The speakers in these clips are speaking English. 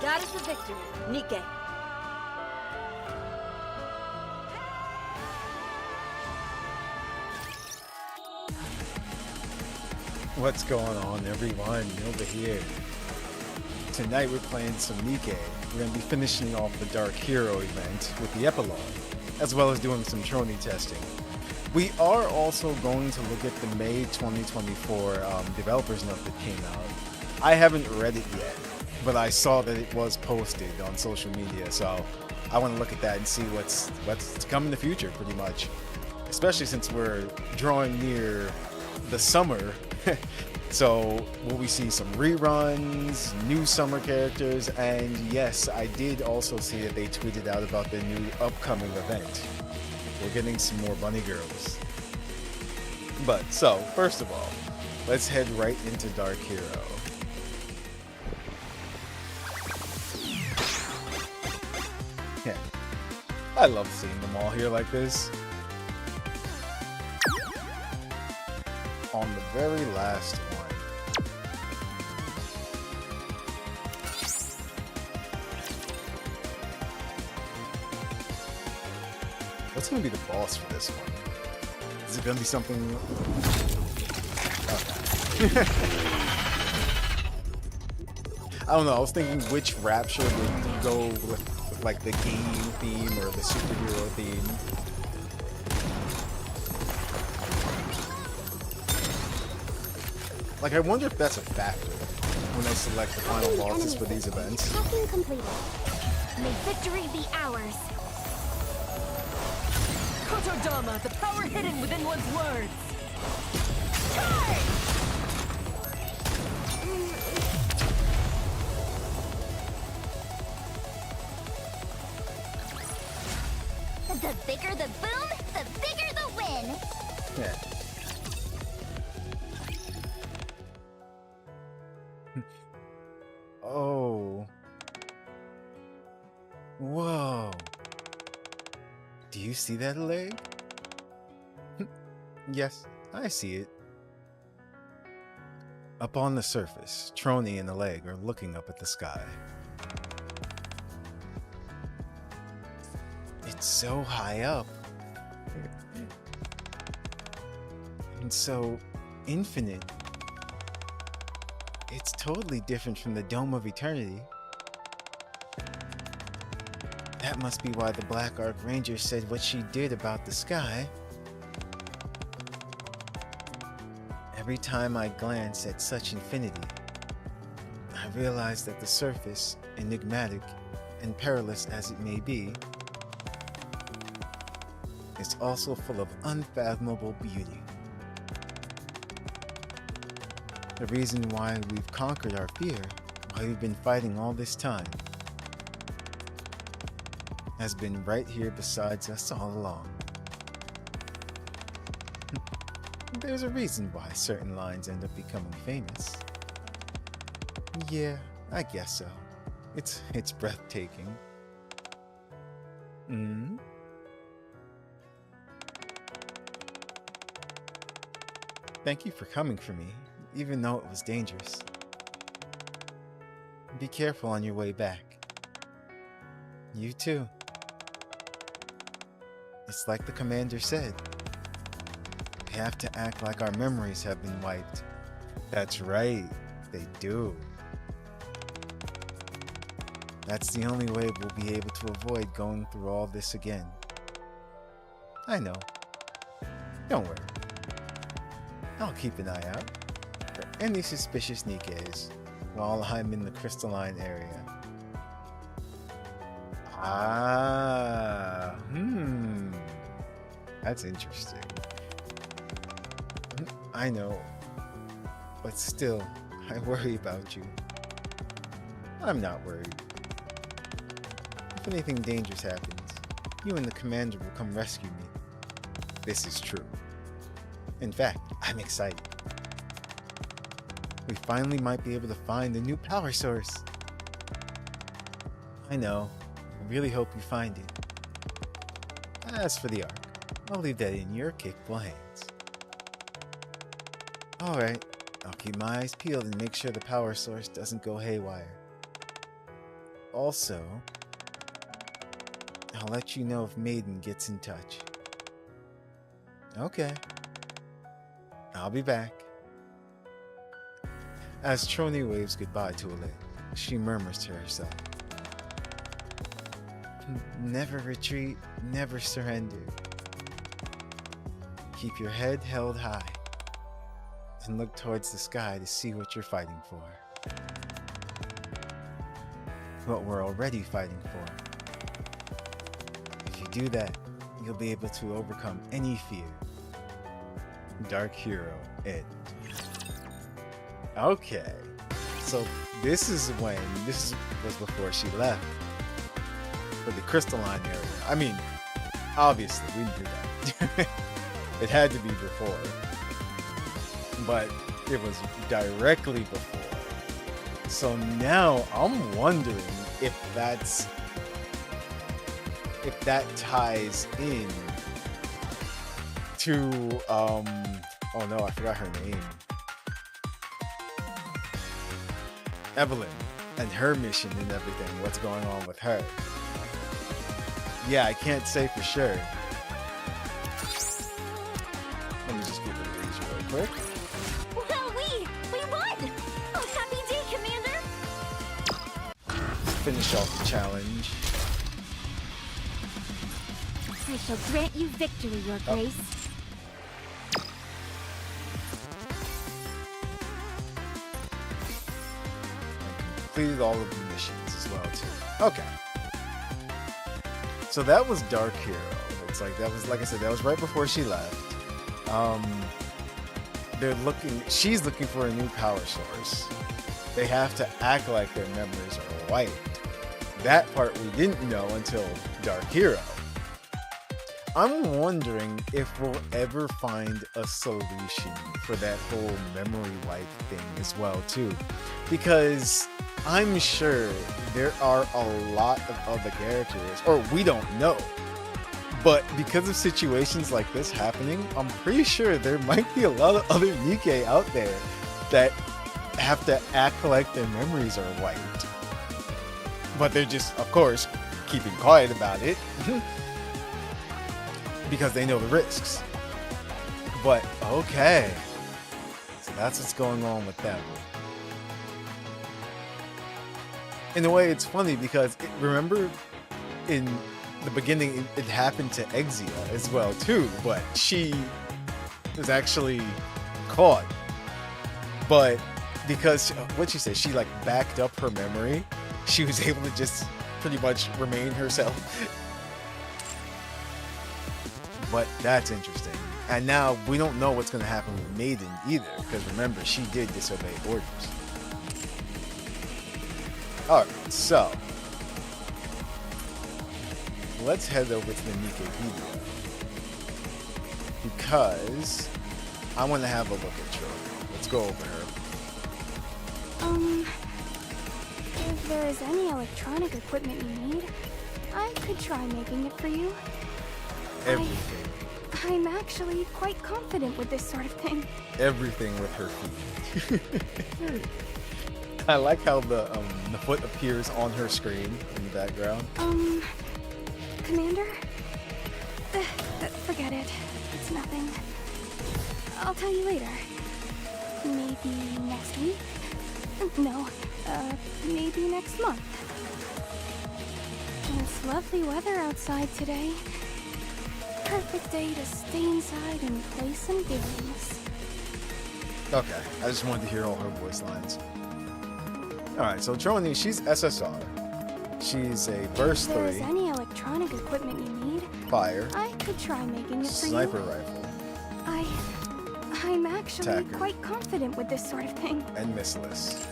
That is the victory, NIKKE. What's going on, everyone? Over here. Tonight we're playing some NIKKE. We're going to be finishing off the Dark Hero event with the Epilogue, as well as doing some Trony testing. We are also going to look at the May 2024 developers note that came out. I haven't read it yet, but I saw that it was posted on social media, so I want to look at that and see what's to come in the future, pretty much. Especially since we're drawing near the summer. So will we see some reruns, new summer characters, and yes, I did also see that they tweeted out about their new upcoming event. We're getting some more bunny girls. But so, first of all, let's head right into Dark Hero. Yeah, I love seeing them all here like this. On the very last one. What's going to be the boss for this one? Is it going to be something... Okay. I don't know, I was thinking which Rapture would go with like the game theme or the superhero theme. Like, I wonder if that's a factor when I select the final bosses for these events. Testing completed. May victory be ours. Kotodama, the power hidden within one's words. The bigger the boom, the bigger the win. Yeah. Oh. Whoa. Do you see that leg? Yes, I see it. Up on the surface, Trony and the leg are looking up at the sky. It's so high up. And so infinite. It's totally different from the Dome of Eternity. That must be why the Black Archranger said what she did about the sky. Every time I glance at such infinity, I realize that the surface, enigmatic and perilous as it may be, is also full of unfathomable beauty. The reason why we've conquered our fear, why we've been fighting all this time, has been right here beside us all along. There's a reason why certain lines end up becoming famous. Yeah, I guess so. It's breathtaking. Thank you for coming for me, even though it was dangerous. Be careful on your way back. You too. It's like the commander said. We have to act like our memories have been wiped. That's right, they do. That's the only way we'll be able to avoid going through all this again. I know. Don't worry. I'll keep an eye out for any suspicious NIKKEs while I'm in the crystalline area. That's interesting. I know, but still, I worry about you. I'm not worried. If anything dangerous happens, you and the commander will come rescue me. This is true. In fact, I'm excited. We finally might be able to find a new power source. I know. I really hope you find it. As for the Ark, I'll leave that in your capable hands. Alright, I'll keep my eyes peeled and make sure the power source doesn't go haywire. also, I'll let you know if Maiden gets in touch. Okay. I'll be back. As Trony waves goodbye to Alit, she murmurs to herself. Never retreat, never surrender. Keep your head held high and look towards the sky to see what you're fighting for. What we're already fighting for. If you do that, you'll be able to overcome any fear. Dark Hero, Ed. Okay, so this was before she left for the crystalline area. I mean, obviously we knew that. It had to be before, but it was directly before. So now I'm wondering if that ties in to oh no, I forgot her name. Evelyn and her mission and everything. What's going on with her? Yeah, I can't say for sure. Let me just get rid of these real quick. Well, we won! Oh, happy day, Commander! Finish off the challenge. I shall grant you victory, Your Grace. Completed all of the missions as well too. Okay. So that was Dark Hero. It's like that was, like I said, that was right before she left. She's looking for a new power source. They have to act like their memories are wiped. That part we didn't know until Dark Hero. I'm wondering if we'll ever find a solution for that whole memory wipe thing as well too. Because I'm sure there are a lot of other characters, or we don't know. But because of situations like this happening, I'm pretty sure there might be a lot of other NIKKE out there that have to act like their memories are wiped. But they're just, of course, keeping quiet about it. Because they know the risks. But, okay. So that's what's going on with them. In a way, it's funny because, remember, in the beginning, it happened to Exia as well, too. But she was actually caught. But because, what'd she say? She, like, backed up her memory. She was able to just pretty much remain herself. But that's interesting. And now we don't know what's going to happen with Maiden either. Because remember, she did disobey orders. Alright, so let's head over to the NIKKE because I want to have a look at Trony. Let's go over her. If there is any electronic equipment you need, I could try making it for you. Everything. I'm actually quite confident with this sort of thing. Everything with her feet. I like how the foot appears on her screen in the background. Commander? Forget it. It's nothing. I'll tell you later. Maybe next week? No, maybe next month. It's lovely weather outside today. Perfect day to stay inside and play some games. Okay, I just wanted to hear all her voice lines. Alright, so Trony, she's SSR. She's a burst If 3. there's any electronic equipment you need, Fire. I could try making it for Sniper you. rifle. I'm actually Attacker. quite confident with this sort of thing. And missileless.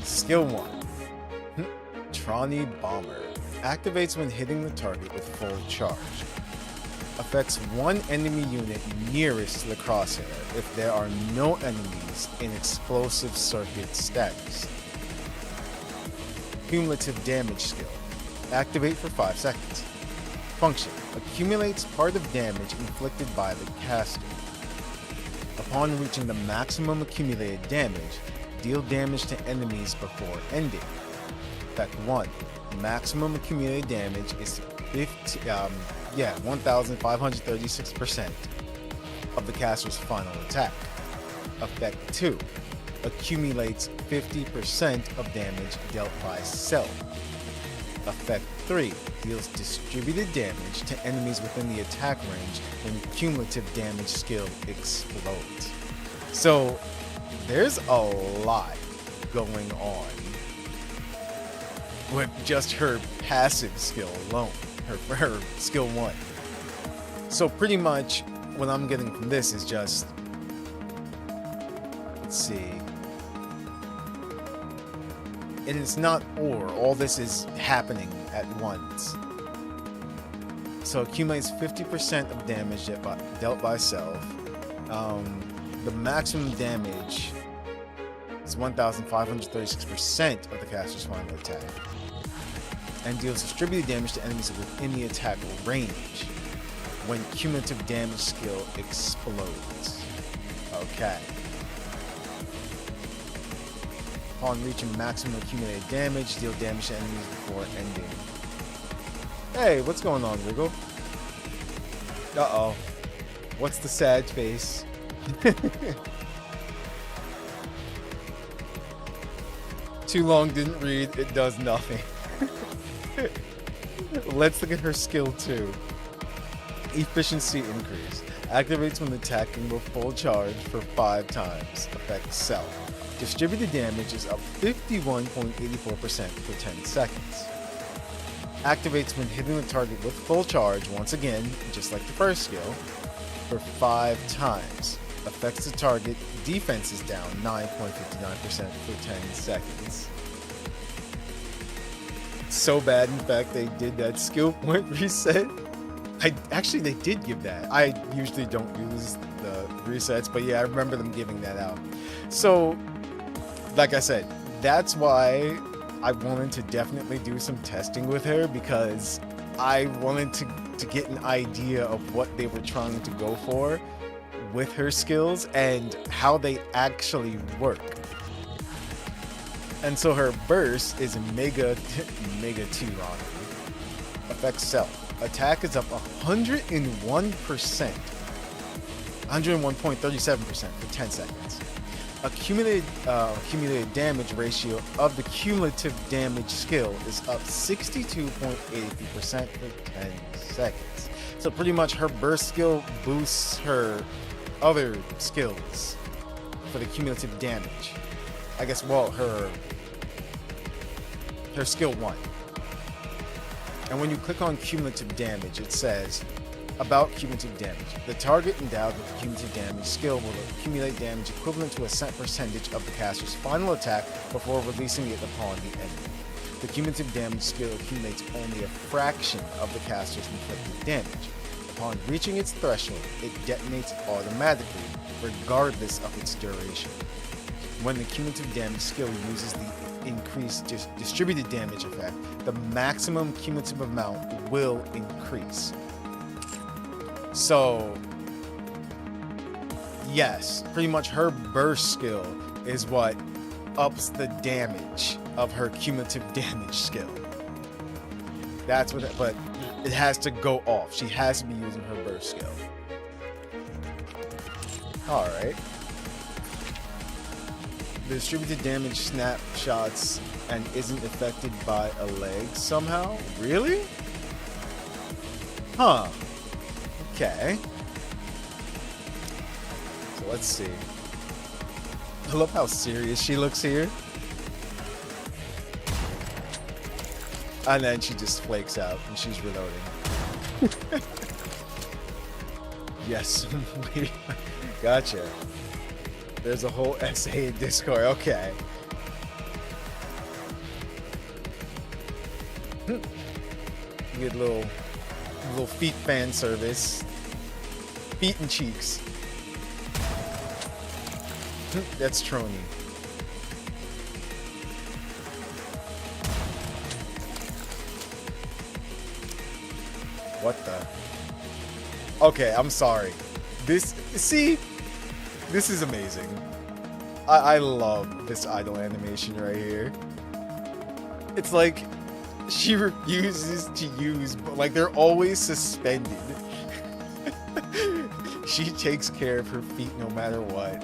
Skill 1. Trony Bomber. Activates when hitting the target with full charge. Affects one enemy unit nearest to the crosshair if there are no enemies in explosive circuit status. Cumulative damage skill. Activate for 5 seconds. Function. Accumulates part of damage inflicted by the caster. Upon reaching the maximum accumulated damage, deal damage to enemies before ending. Effect 1. Maximum accumulated damage is 1,536% of the caster's final attack. Effect 2. Accumulates 50% of damage dealt by self. Effect 3. Deals distributed damage to enemies within the attack range when cumulative damage skill explodes. So there's a lot going on with just her passive skill alone, her skill 1. So pretty much what I'm getting from this is just, let's see, and it's not all this is happening at once. So accumulates 50% of damage dealt by self. The maximum damage is 1,536% of the caster's final attack, and deals distributed damage to enemies within the attack range when cumulative damage skill explodes. Okay. Upon reaching maximum accumulated damage, deal damage to enemies before ending. Hey, what's going on, Wiggle? Uh-oh. What's the sad face? Too long, didn't read, it does nothing. Let's look at her skill 2. Efficiency increase. Activates when attacking with full charge for 5 times. Effect self. Distributed damage is up 51.84% for 10 seconds. Activates when hitting the target with full charge, once again, just like the first skill, for 5 times. Affects the target, defense is down 9.59% for 10 seconds. So bad, in fact, they did that skill point reset. They did give that. I usually don't use the resets, but yeah, I remember them giving that out. So, like I said, that's why I wanted to definitely do some testing with her, because I wanted to get an idea of what they were trying to go for with her skills and how they actually work. And so her burst is Mega 2 on affects self. Attack is up 101%. 101.37% for 10 seconds. Accumulated damage ratio of the cumulative damage skill is up 62.83% for 10 seconds. So pretty much her burst skill boosts her other skills for the cumulative damage. I guess, well, her skill 1. And when you click on cumulative damage, it says about cumulative damage. The target endowed with the cumulative damage skill will accumulate damage equivalent to a set percentage of the caster's final attack before releasing it upon the enemy. The cumulative damage skill accumulates only a fraction of the caster's inflicted damage. Upon reaching its threshold, it detonates automatically, regardless of its duration. When the cumulative damage skill uses the increased distributed damage effect, the maximum cumulative amount will increase. So, yes, pretty much her burst skill is what ups the damage of her cumulative damage skill. That's what, but it has to go off. She has to be using her burst skill. Alright. The distributed damage snapshots and isn't affected by a leg somehow? Really? Huh. Okay. So let's see. I love how serious she looks here. And then she just flakes out and she's reloading. Yes. Gotcha. There's a whole essay in Discord. Okay. You get a little feet fan service. Feet and cheeks. That's Trony. What the? Okay, I'm sorry. This is amazing. I love this idle animation right here. It's like she refuses to use, but like they're always suspended. She takes care of her feet no matter what.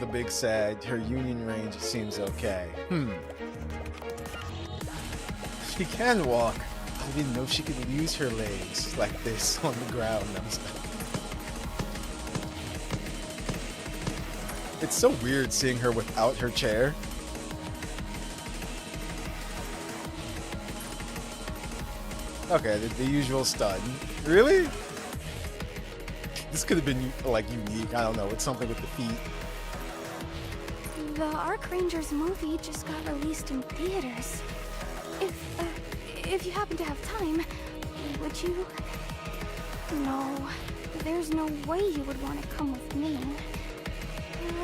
The big sad, her union range seems okay. She can walk. I didn't know she could use her legs like this on the ground. It's so weird seeing her without her chair. Okay, the usual stun. Really? This could have been like unique. I don't know. It's something with the feet. The Archrangers movie just got released in theaters. If you happen to have time, would you? No, there's no way you would want to come with me.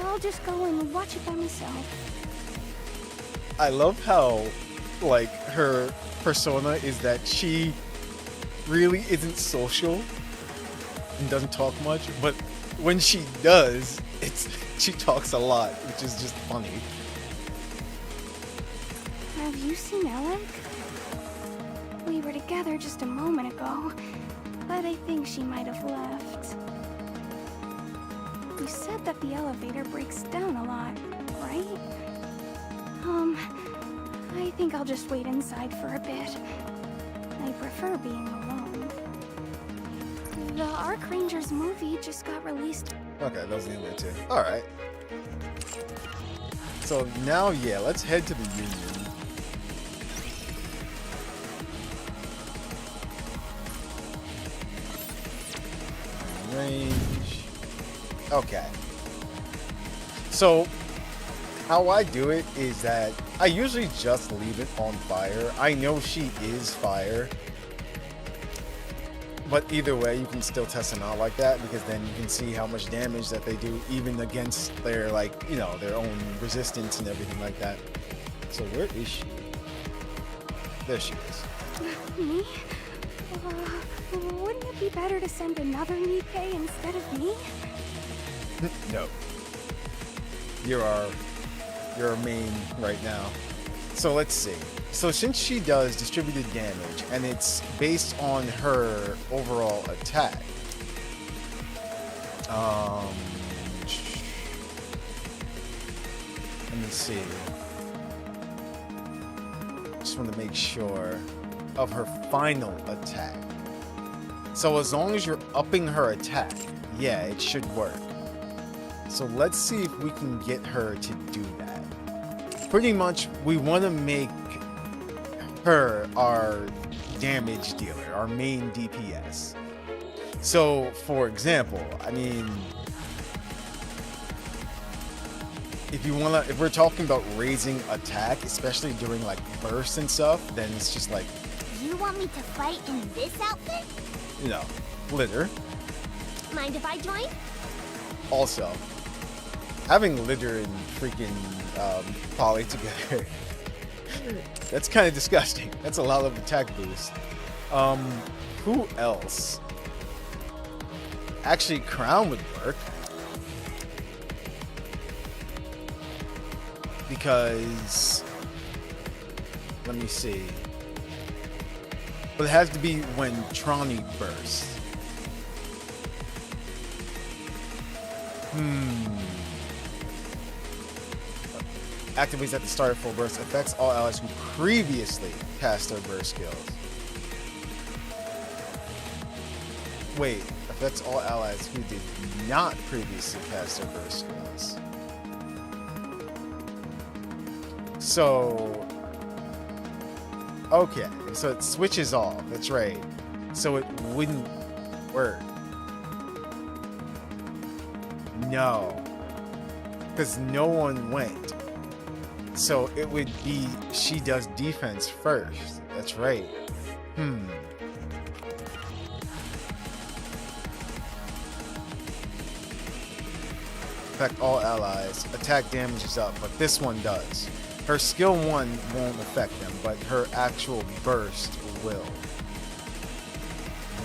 I'll just go and watch it by myself. I love how, like, her persona is that she really isn't social and doesn't talk much, but when she does, she talks a lot, which is just funny. Have you seen Alec? We were together just a moment ago, but I think she might have left. You said that the elevator breaks down a lot, right? I think I'll just wait inside for a bit. I prefer being alone. The Archrangers movie just got released. Okay, those are the only two. Alright. So now, yeah, let's head to the Union. Range. Okay. So, how I do it is that I usually just leave it on fire. I know she is fire. But either way, you can still test them out like that, because then you can see how much damage that they do, even against their, like, you know, their own resistance and everything like that. So where is she? There she is. Me? Wouldn't it be better to send another NIKKE instead of me? No. You're our main right now. So let's see. So since she does distributed damage, and it's based on her overall attack, let me see. Just want to make sure of her final attack. So as long as you're upping her attack, yeah, it should work. So let's see if we can get her to do that. Pretty much, we want to make her our damage dealer, our main DPS. So, for example, I mean, if we're talking about raising attack, especially during like bursts and stuff, then it's just like, You want me to fight in this outfit? you know, litter. Mind if I join? Also, having litter and freaking poly together, that's kind of disgusting. That's a lot of attack boost. Who else? Actually, Crown would work. Because, let me see. But it has to be when Trony bursts. Activates at the start of full burst. Affects all allies who previously cast their burst skills. Wait. Affects all allies who did not previously cast their burst skills. So... okay. So it switches off. That's right. So it wouldn't work. No. Because no one went. So it would be she does defense first. That's right. Affect all allies. Attack damage is up, but this one does. Her skill 1 won't affect them, but her actual burst will.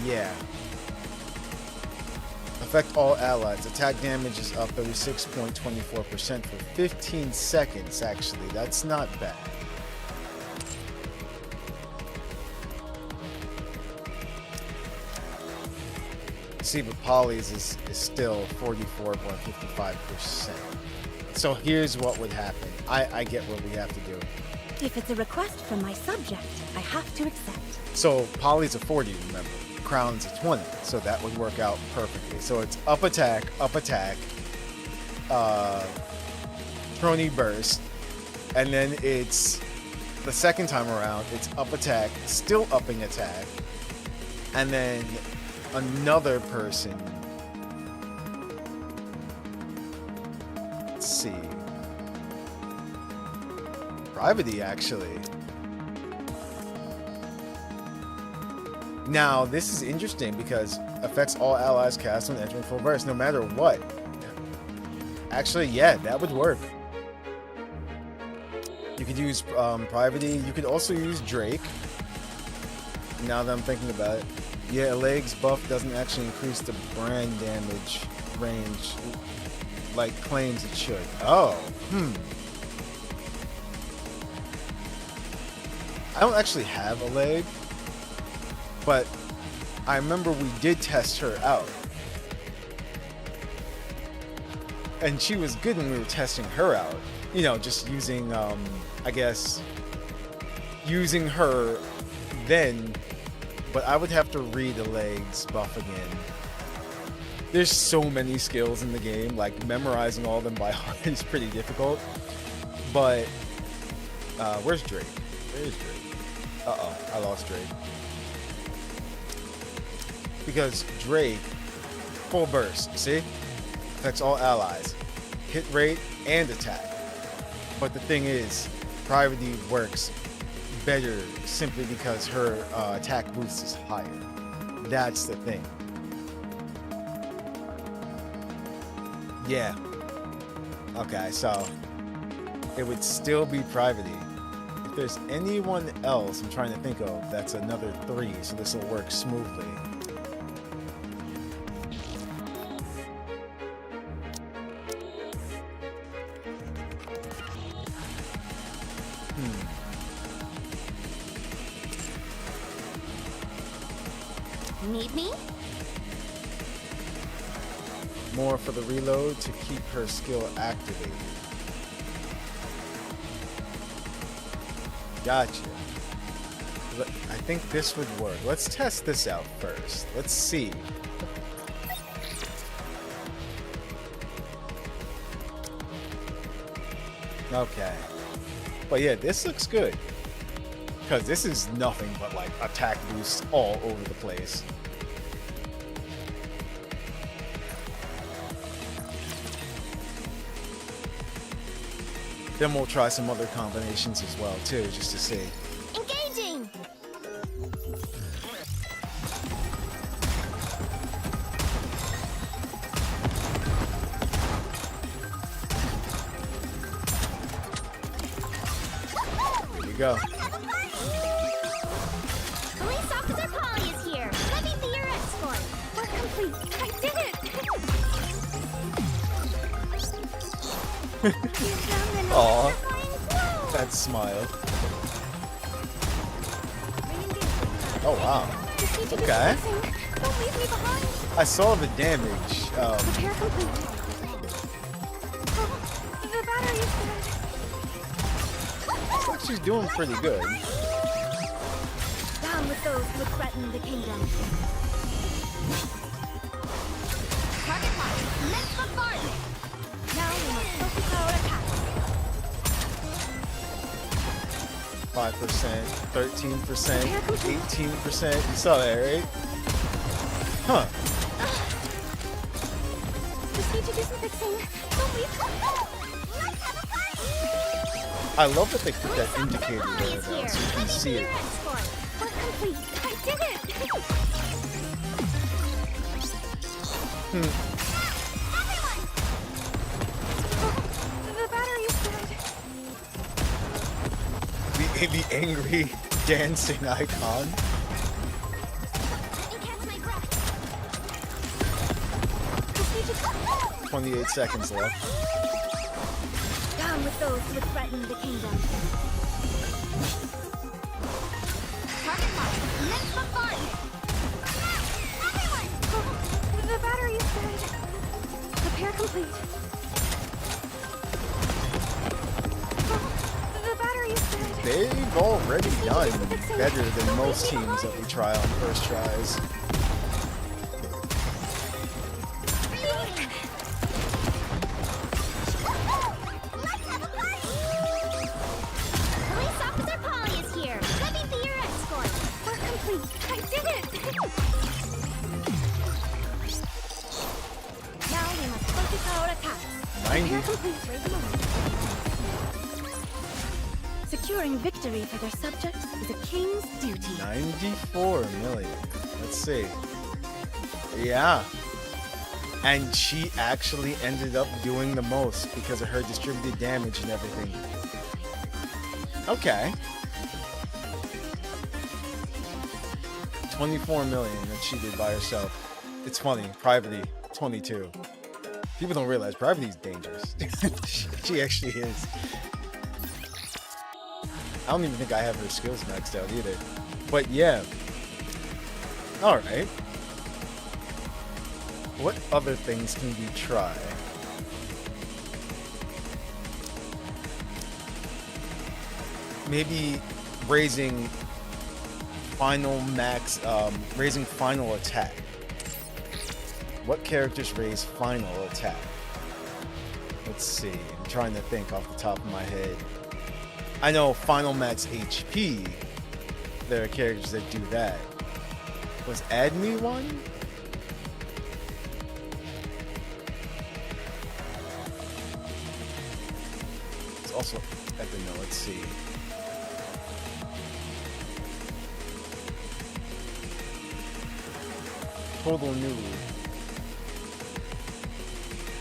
Yeah. Affect all allies. Attack damage is up 36.24% for 15 seconds, actually. That's not bad. See, but Polly's is still 44.55%. So here's what would happen. I get what we have to do. If it's a request from my subject, I have to accept. So Polly's a 40, remember. Crown's a 20, so that would work out perfectly. So it's up attack, Trony burst, and then it's the second time around, it's up attack, still upping attack, and then another person. Let's see. Privity, actually. Now, this is interesting because affects all allies cast when entering full burst, no matter what. Actually, yeah, that would work. You could use Privity. You could also use Drake. Now that I'm thinking about it. Yeah, Leg's buff doesn't actually increase the brand damage range like claims it should. Oh, I don't actually have a Leg, but I remember we did test her out. And she was good when we were testing her out. You know, just using, I guess, using her then, but I would have to read the Leg's buff again. There's so many skills in the game, like memorizing all of them by heart is pretty difficult. But, where's Drake? Where's Drake? Uh-oh, I lost Drake. Because Drake, full burst, see? Affects all allies. Hit rate and attack. But the thing is, Privity works better simply because her attack boost is higher. That's the thing. Yeah. Okay, so it would still be Privity. If there's anyone else I'm trying to think of, that's another 3, so this will work smoothly. Need me? More for the reload to keep her skill activated. Gotcha. I think this would work. Let's test this out first. Let's see. Okay. But yeah, this looks good. Because this is nothing but like attack boosts all over the place. Then we'll try some other combinations as well too, just to see. Engaging! Here we go. Police Officer Polly is here. Let me be your escort. Work complete. I did it! Aw, that smile. Oh wow. Okay. Don't leave me behind. I saw the damage. Repair complete. Oh, the battery is dead. Looks like she's doing pretty good. Down with those who threaten the kingdom. Target locked. Let's bombardment. Now we must focus our attack. 5%, 13%, 18%. You saw that, right? Huh. Just need to do some fixing. Don't leave. Let's have a party! I love that they put that indicator Polly there is though, here. so you can Let me see be it. your escort. Work complete. I did it! Everyone! Oh, the battery is dead. The angry dancing icon. Let me catch my breath. 28 seconds left. Down with those who would threaten the kingdom. Target locked. Immense bombardment. Everyone! The battery is dead. Repair complete. The battery is dead. They've already done better than most teams that we try on first tries. Let's have a party! Police Officer Polly is here. Let me be your escort. Work complete. I did it! Now we must focus our attacks. 90. Repair complete. Securing victory for their subjects is a king's duty. 94 million. Let's see. Yeah. And she actually ended up doing the most because of her distributed damage and everything. Okay. 24 million that she did by herself. It's funny. Privacy, 22. People don't realize Privacy is dangerous. She actually is. I don't even think I have her skills maxed out either. But yeah. Alright. What other things can we try? Maybe raising final max, raising final attack. What characters raise final attack? Let's see. I'm trying to think off the top of my head. I know final max HP. There are characters that do that. Was Add Me one? It's also Epilogue. Let's see. Total new.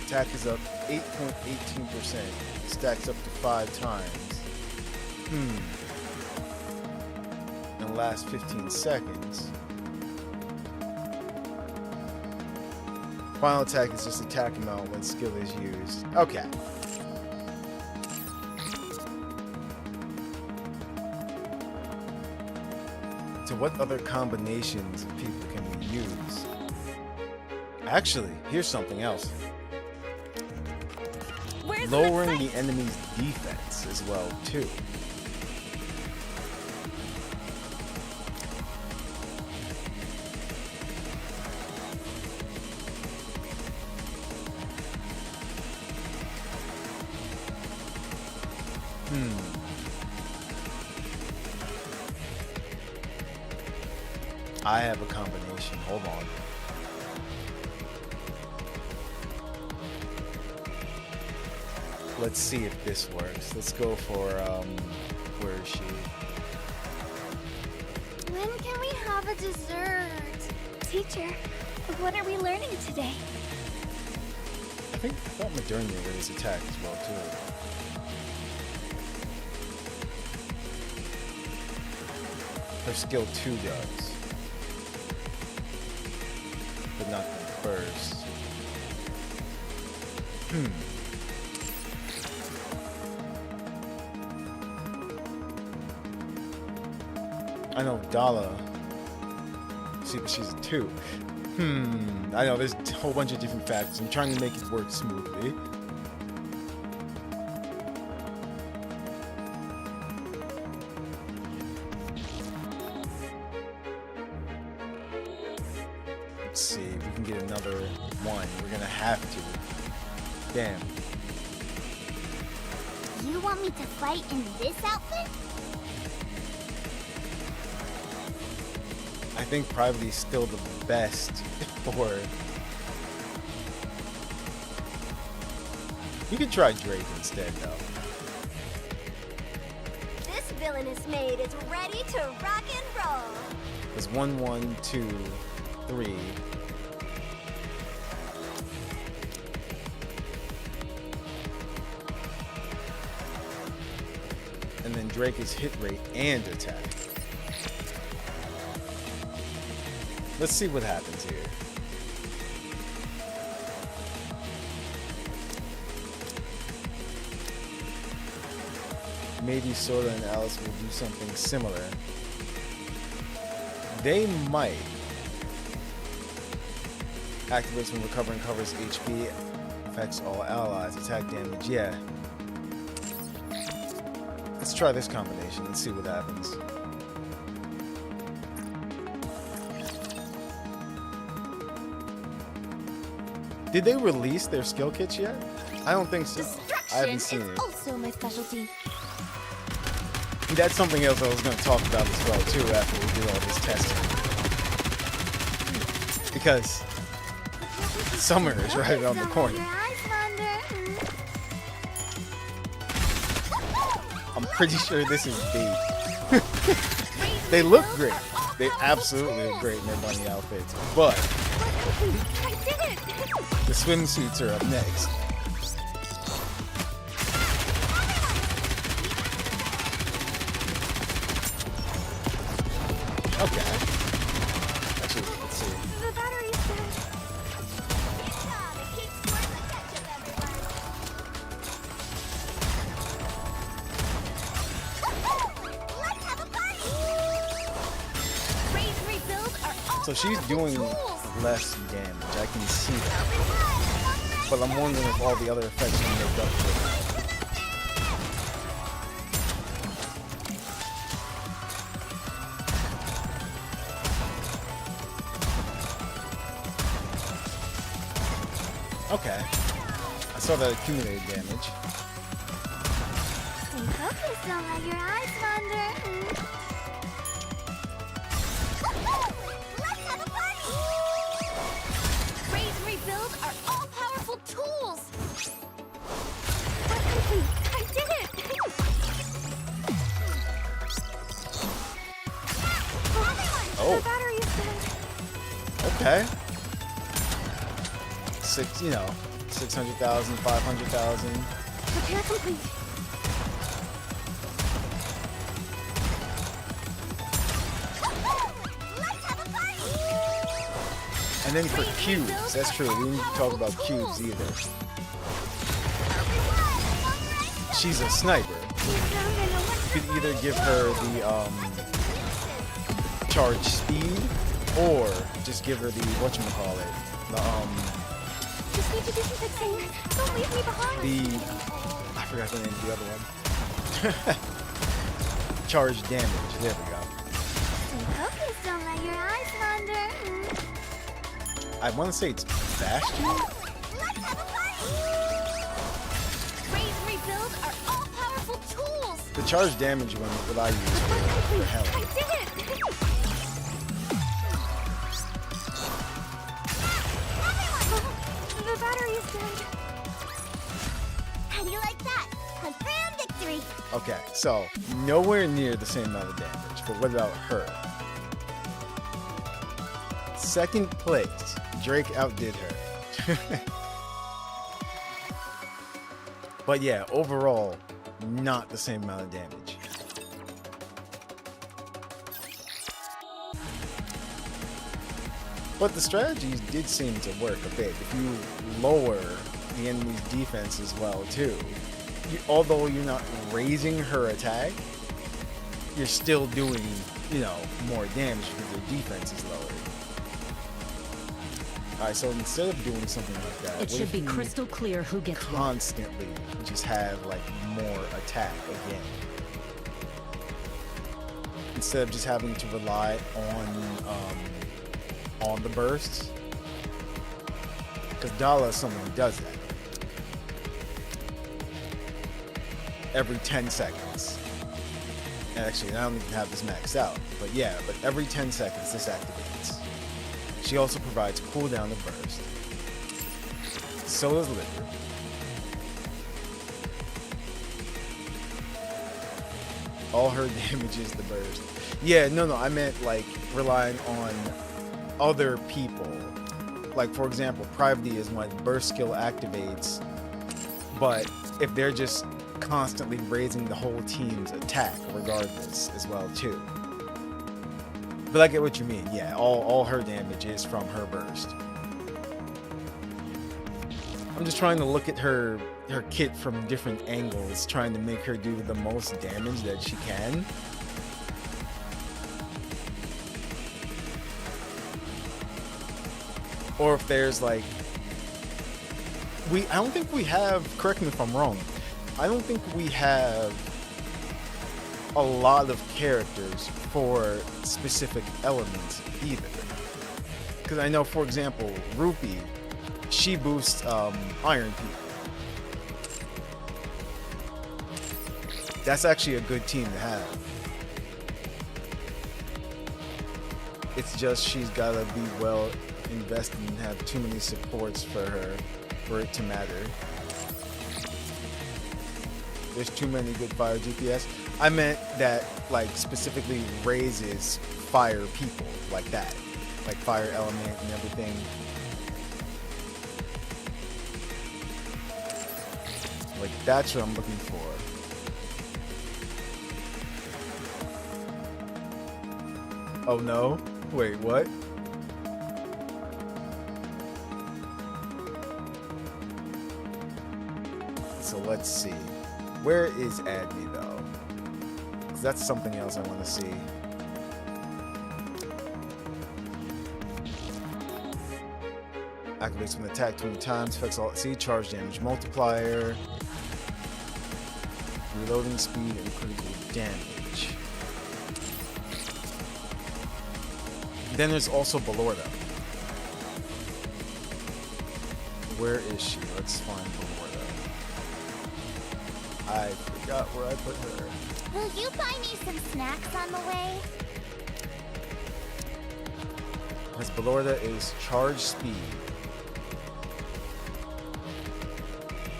Attack is up 8.18%. Stacks up to 5 times. In the last 15 seconds. Final attack is just attack amount when skill is used. Okay. So what other combinations of people can we use? Actually, here's something else. Where's Lowering the enemy's defense as well, too. I have a combination. Hold on. Let's see if this works. Let's go for, where is she? When can we have a dessert? Teacher, what are we learning today? I thought Modernia raised attack as well, too. Her skill 2 does. But not the first. I know Dala. See, but she's a 2. I know there's a whole bunch of different factors. I'm trying to make it work smoothly. Let's see if we can get another one. We're gonna have to. Damn. You want me to fight in this outfit? I think Privacy is still the best for. You could try Drake instead, though. This villainous maid is ready to rock and roll. There's 1, 1, 2, 3. And then Drake is hit rate and attack. Let's see what happens here. maybe Soda and Alice will do something similar. They might. Activates when recovering, covers HP, affects all allies, attack damage. Yeah. Let's try this combination and see what happens. Did they release their skill kits yet? I don't think so. I haven't seen it. Also my specialty. That's something else I was going to talk about as well too after we do all this testing. Because summer is right around the corner. I'm pretty sure this is bait. They look great. They absolutely look great in their bunny outfits. But the swimsuits are up next. Okay. Actually, let's see. The battery's dead. So she's doing less damage. I can see that. But I'm wondering if all the other effects can make up for it. Okay. I saw that accumulated damage. Focus, don't let your eyes wander. Let's have a party! Raise and rebuild are all powerful tools. We're complete. I did it. Oh. The battery is dead. Okay. 600,000, 500,000. Repair complete. And then for cubes, that's true. We didn't talk about cubes either. She's a sniper. You could either give her the charge speed, or just give her the whatchamacallit, Just need to do some fixing. Don't leave me behind. I forgot the name of the other one. Charge damage. There we go. Focus, don't let your eyes wander. I want to say it's Bastion. Let's have a party! Raise and rebuild are all powerful tools. The charge damage one is what I use for I Helen. did it. The battery is dead. How do you like that? Confirmed victory! Okay, so nowhere near the same amount of damage, but what about her? Second place, Drake outdid her. But yeah, overall, not the same amount of damage. But the strategies did seem to work a bit. If you lower the enemy's defense as well too, although you're not raising her attack, you're still doing, more damage because their defense is lowered. Alright, so instead of doing something like that, It what should if be you crystal clear who gets what. constantly just have like more attack again, instead of just having to rely on the bursts, because Dala is someone who does that every 10 seconds. And actually, I don't even have this maxed out, but yeah, but every 10 seconds this activates. She also provides cooldown to burst. So does Liquor. All her damage is the burst. Yeah, no, I meant like relying on other people. Like for example, Privity is when burst skill activates, but if they're just constantly raising the whole team's attack regardless as well too. But I get what you mean. Yeah, all her damage is from her burst. I'm just trying to look at her her kit from different angles, trying to make her do the most damage that she can. Or if there's like, I don't think we have, correct me if I'm wrong, I don't think we have a lot of characters for specific elements either. Because I know, for example, Rupee, she boosts Iron people. That's actually a good team to have. It's just she's gotta be well invested and have too many supports for her for it to matter. There's too many good fire DPS. I meant that like specifically raises fire people like that. Like fire element and everything. Like that's what I'm looking for. Oh no? Wait, what? So let's see. Where is Adney though? 'Cause that's something else I want to see. Activates when attack 20 times, affects all. See, charge damage multiplier, reloading speed, and critical damage. Then there's also Belorda. Where is she? Let's find Belorda. I forgot where I put her. Will you buy me some snacks on the way? Because Belorda is charge speed.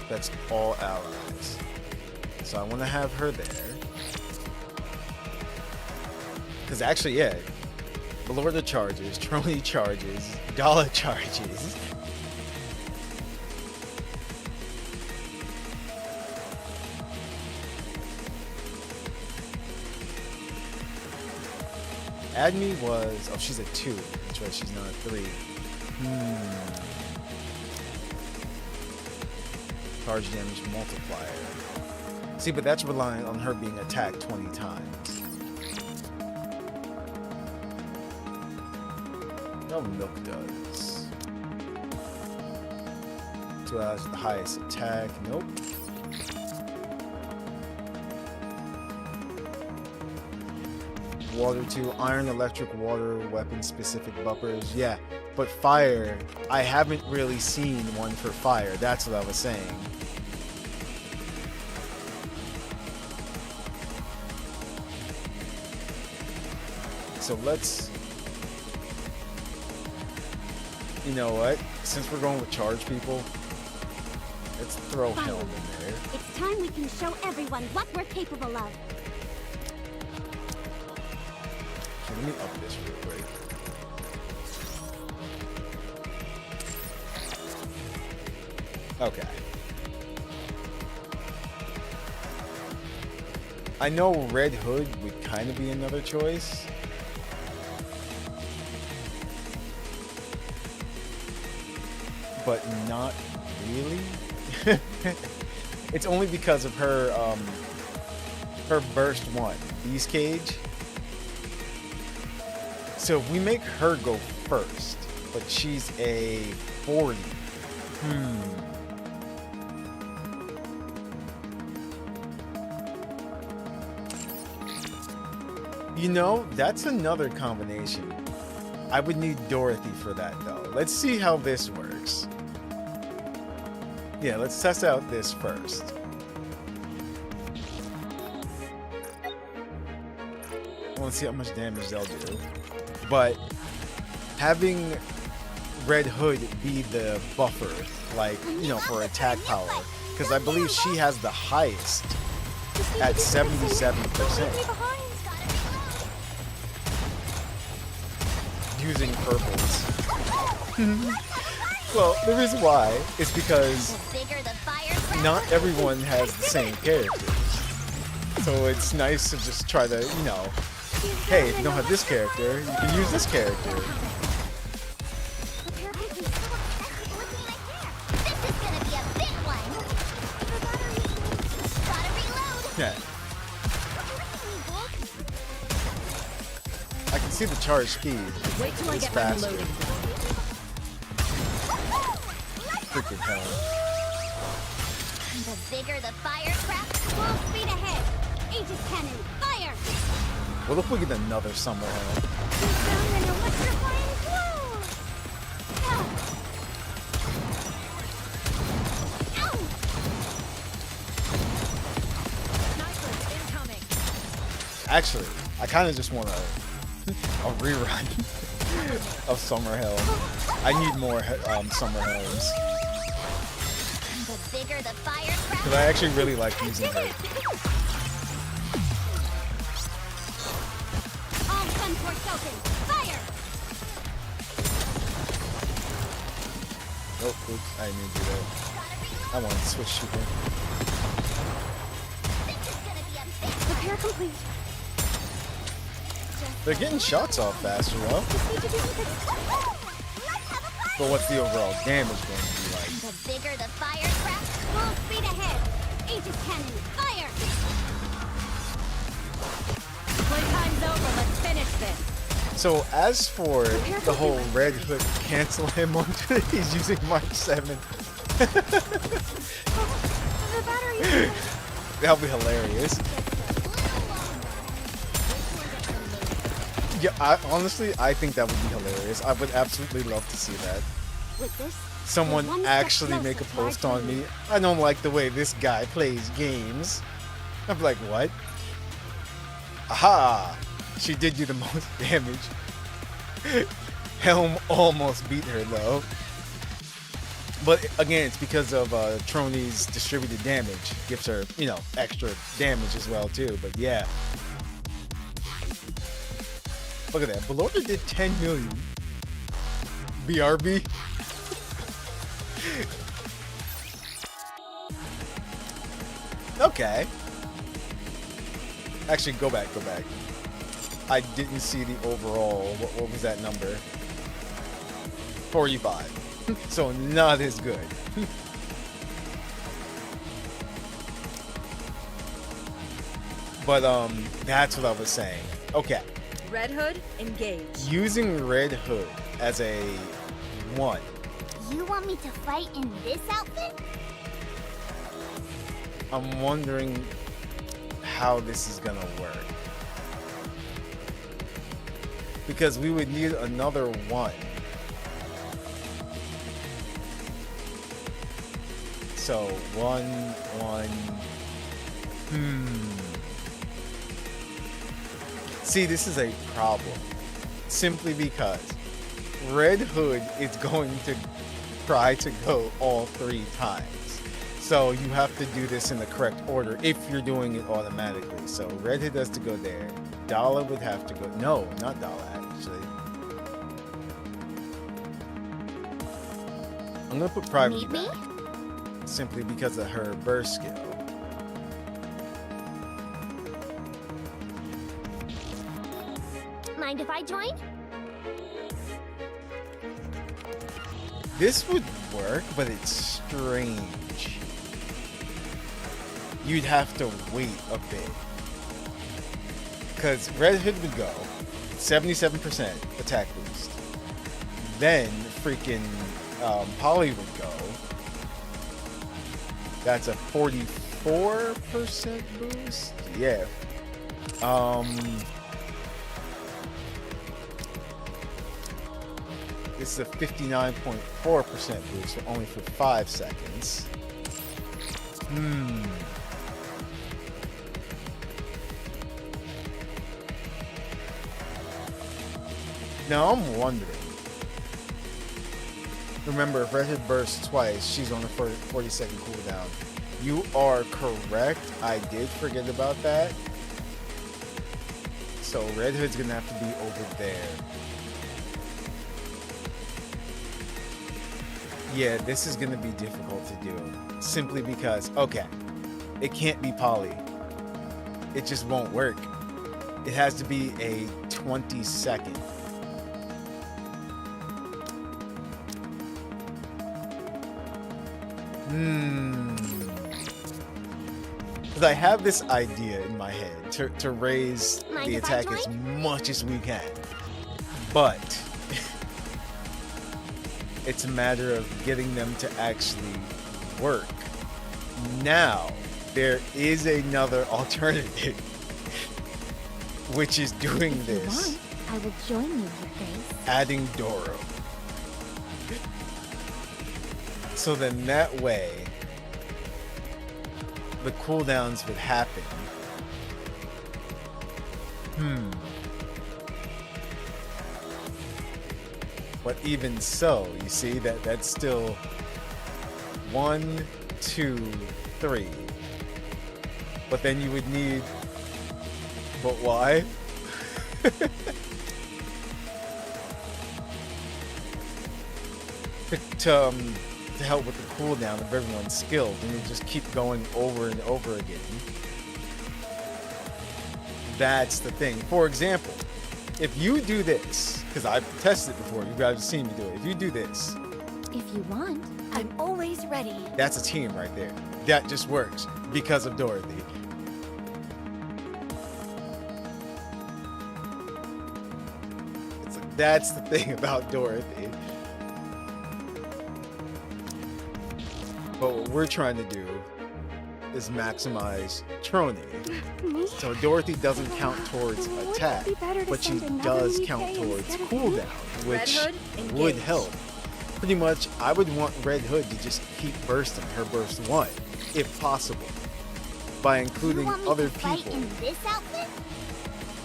That's all allies. So I want to have her there. Because actually, yeah. Belorda charges, Trony charges, Gala charges. Adney was, oh, she's a 2. That's right, she's not a 3. Charge damage multiplier. See, but that's relying on her being attacked 20 times. No, Milk does. 2 has the highest attack. Nope. Water 2, iron, electric, water, weapon specific buffers. Yeah, but fire, I haven't really seen one for fire. That's what I was saying. So let's, you know what? Since we're going with charge people, let's throw Helm in there. It's time we can show everyone what we're capable of. So let me up this real quick. Okay. I know Red Hood would kind of be another choice. But not really. It's only because of her her burst 1, Beast Cage. So if we make her go first, but she's a 40. You know, that's another combination. I would need Dorothy for that though. Let's see how this works. Yeah, let's test out this first. I want to see how much damage they'll do. But having Red Hood be the buffer, like, you know, for attack power, because I believe she has the highest at 77%. Using purples. Well, the reason why is because not everyone has the same characters. So it's nice to just try to, you know, hey, if you don't have this character, you can use this character. Okay. I can see the charge speed. Wait till I It's get my faster. loading done. Freaking hell. The bigger the firecracker, full speed ahead. Aegis cannon, fire! What if we get another summer hell? Down an electrifying glow! Ow! Ow! Snipers incoming. Actually, I kind of just want a rerun of summer hell. I need more summer hells. The bigger the firecracker. Because I actually really like using her. All gun ports open. Fire! Oh, oops, I didn't mean to do that. I want to switch shooter. This is gonna be a big Repair complete. They're getting shots off faster, though. Let's have a party! But what's the overall damage going to be like? The bigger the firecracker, full speed ahead. Aegis cannon, fire! Playtime's over. Let's finish this. So as for the whole Red Hood cancel him onto he's using Mark 7. The battery. That'll be hilarious. Yeah, honestly, I think that would be hilarious. I would absolutely love to see that. With this, Someone we're one step actually closer make a to post our on dream. me. I don't like the way this guy plays games. I'm like, what? Aha! She did do the most damage. Helm almost beat her though. But again, it's because of Trony's distributed damage. Gives her, you know, extra damage as well too. But yeah. Look at that. Belorda did 10 million. BRB. Okay. Actually, go back. I didn't see the overall. What was that number? 45. So not as good. But that's what I was saying. Okay. Red Hood, engage. Using Red Hood as a 1. You want me to fight in this outfit? I'm wondering how this is gonna work. Because we would need another 1. So 1. See, this is a problem. Simply because Red Hood is going to try to go all 3 times. So you have to do this in the correct order if you're doing it automatically. So Red Hood has to go there. Dala would have to go. No, not Dala, actually. I'm going to put Private Need me? back. Simply because of her burst skill. Mind if I join? This would work, but it's strange. You'd have to wait a bit. Because Red Hood would go 77% attack boost. Then freaking Polly would go. That's a 44% boost? Yeah. This is a 59.4% boost, but only for 5 seconds. Now I'm wondering. Remember, if Red Hood bursts twice, she's on a 40-second cooldown. You are correct. I did forget about that. So Red Hood's gonna have to be over there. Yeah, this is gonna be difficult to do. Simply because, okay, it can't be Polly. It just won't work. It has to be a 20-second. Because I have this idea in my head to raise Mind the if I attack as join? much as we can. But it's a matter of getting them to actually work. Now, there is another alternative, which is doing If you this, want, I will join you, Your Grace. adding Doro. So then that way, the cooldowns would happen. But even so, you see that's still 1, 2, 3. But then you would need. But why? to help with the cooldown of everyone's skills, and you just keep going over and over again. That's the thing. For example, if you do this, because I've tested it before, you guys have seen me do it. If you do this, If you want, I'm always ready. that's a team right there. That just works because of Dorothy. That's the thing about Dorothy. But what we're trying to do is maximize Trony. Me? So Dorothy doesn't count towards Wouldn't it attack, be better to but she send another does NIKKE count towards instead of me? cooldown, which Red Hood, would engage. help. Pretty much, I would want Red Hood to just keep bursting her burst 1, if possible, by you including want me other to fight people in this outfit?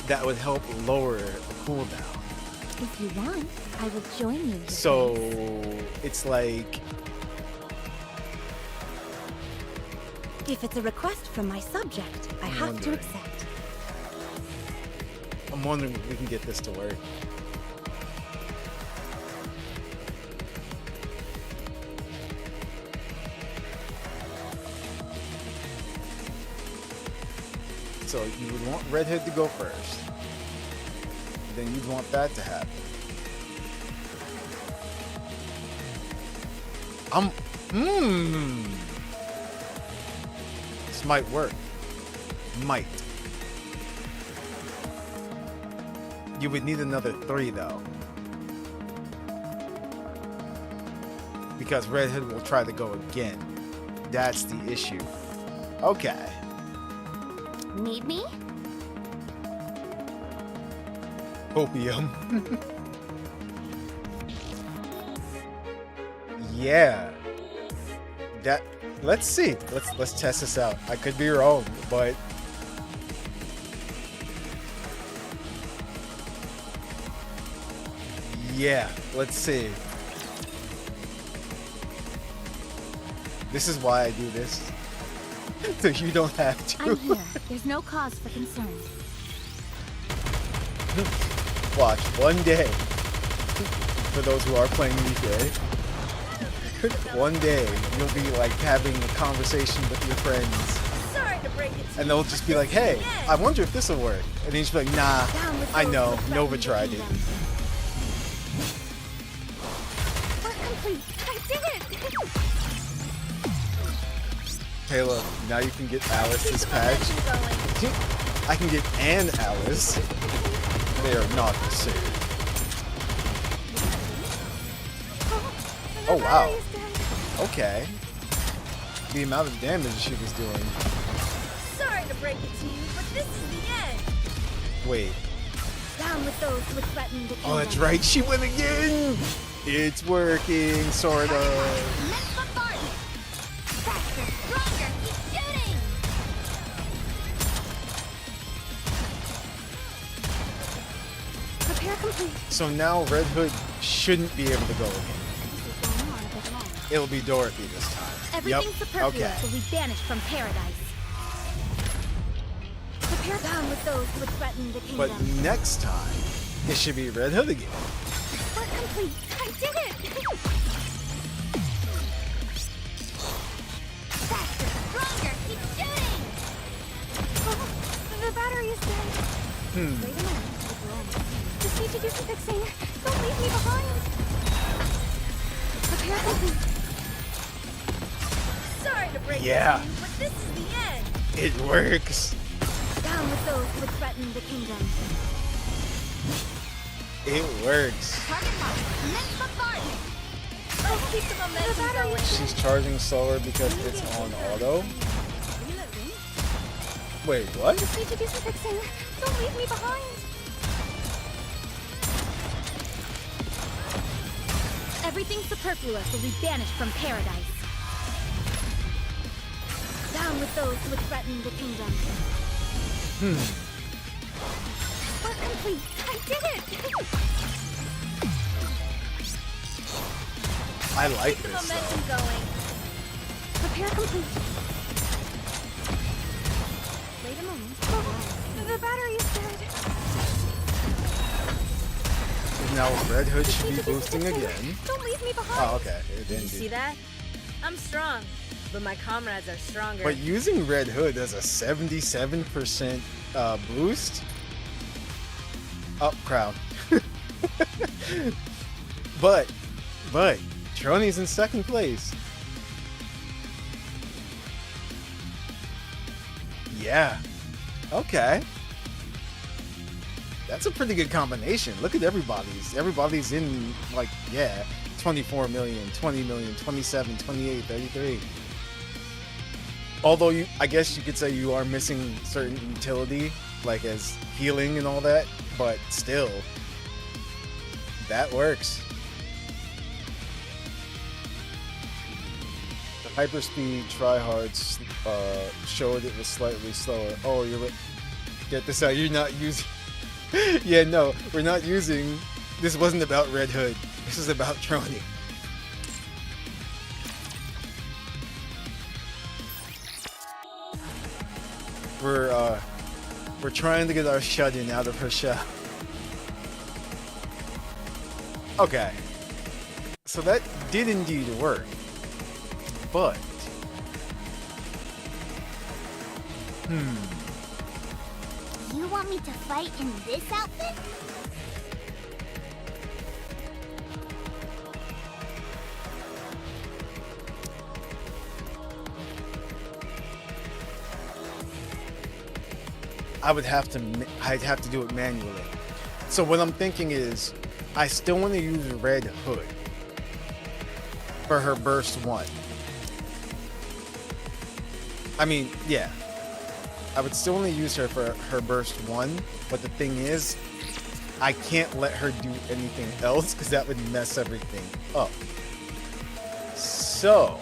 that would help lower the cooldown. If you want, I will join you, Your So Grace. it's like, If it's a request from my subject, I have to wondering. accept. I'm wondering if we can get this to work. So you would want Red Hood to go first. Then you'd want that to happen. This might work. Might. You would need another 3 though. Because Red Hood will try to go again. That's the issue. Okay. Need me? Opium. Yeah. That let's see. Let's test this out. I could be wrong, but yeah, let's see. This is why I do this. So you don't have to. I'm here. There's no cause for concern. Watch one day. For those who are playing NIKKE, one day you'll be like having a conversation with your friends, Sorry to break it to and you, they'll just but be like, this is "Hey, the end. I wonder if this will work," and then you just be like, "Nah, Down with I those know, who threaten Nova the tried it." kingdom. Work complete. I did it! Hey, look, now you can get Alice Keep this the patch. momentum going. I can get Ann Alice. They are not the same. Oh wow. Okay. The amount of damage she was doing. Sorry to break it to you, but this is the end. Wait. Down with those who would threaten the kingdom. Oh, that's right. She went again. It's working, sort of. Next bombardment! Faster, stronger, keep shooting! Repair complete. So now Red Hood shouldn't be able to go again. This is going on a bit long. It'll be Dorothy this time. Everything Yep. superfluous Okay. will be banished from paradise. Prepare down with those who would threaten the kingdom. But next time, it should be Red Hood again. Work complete. I did it! Faster, stronger, keep shooting! Oh, the battery is dead. Hmm. Wait a minute. Just need to do some fixing. Don't leave me behind. Repair complete. Sorry to break Yeah. it to you, but this is the end. It works. Down with those who would threaten the kingdom. It works. Target locked. Next bombardment. Let's keep the momentum going. She's charging slower because it's on auto. Wait, what? Just need to do some fixing. Don't leave me behind. Everything superfluous will be banished from paradise. Down with those who would threaten the kingdom. Work complete. I did it. I like Keep the this momentum though. going. Repair complete. Wait a moment. Oh, the battery is dead. Now Red Hood should Need be to do some boosting fixing. again. Don't leave me behind. Oh, okay. It You didn't see do. that? I'm strong, but my comrades are stronger. But using Red Hood as a 77% boost. Up crown. but Trony's in second place. Yeah. Okay. That's a pretty good combination. Look at everybody's. Everybody's in, like, yeah, 24 million, 20 million, 27, 28, 33. Although I guess you could say you are missing certain utility, like as healing and all that, but still, that works. The hyperspeed tryhards showed it was slightly slower. Oh, get this out. You're not using. Yeah, no, we're not using. This wasn't about Red Hood. This is about Trony. We're trying to get our shut-in out of her shell. Okay. So that did indeed work. But You want me to fight in this outfit? I'd have to do it manually. So what I'm thinking is, I still want to use Red Hood for her burst 1. I mean, yeah. I would still want to use her for her burst 1, but the thing is, I can't let her do anything else because that would mess everything up. So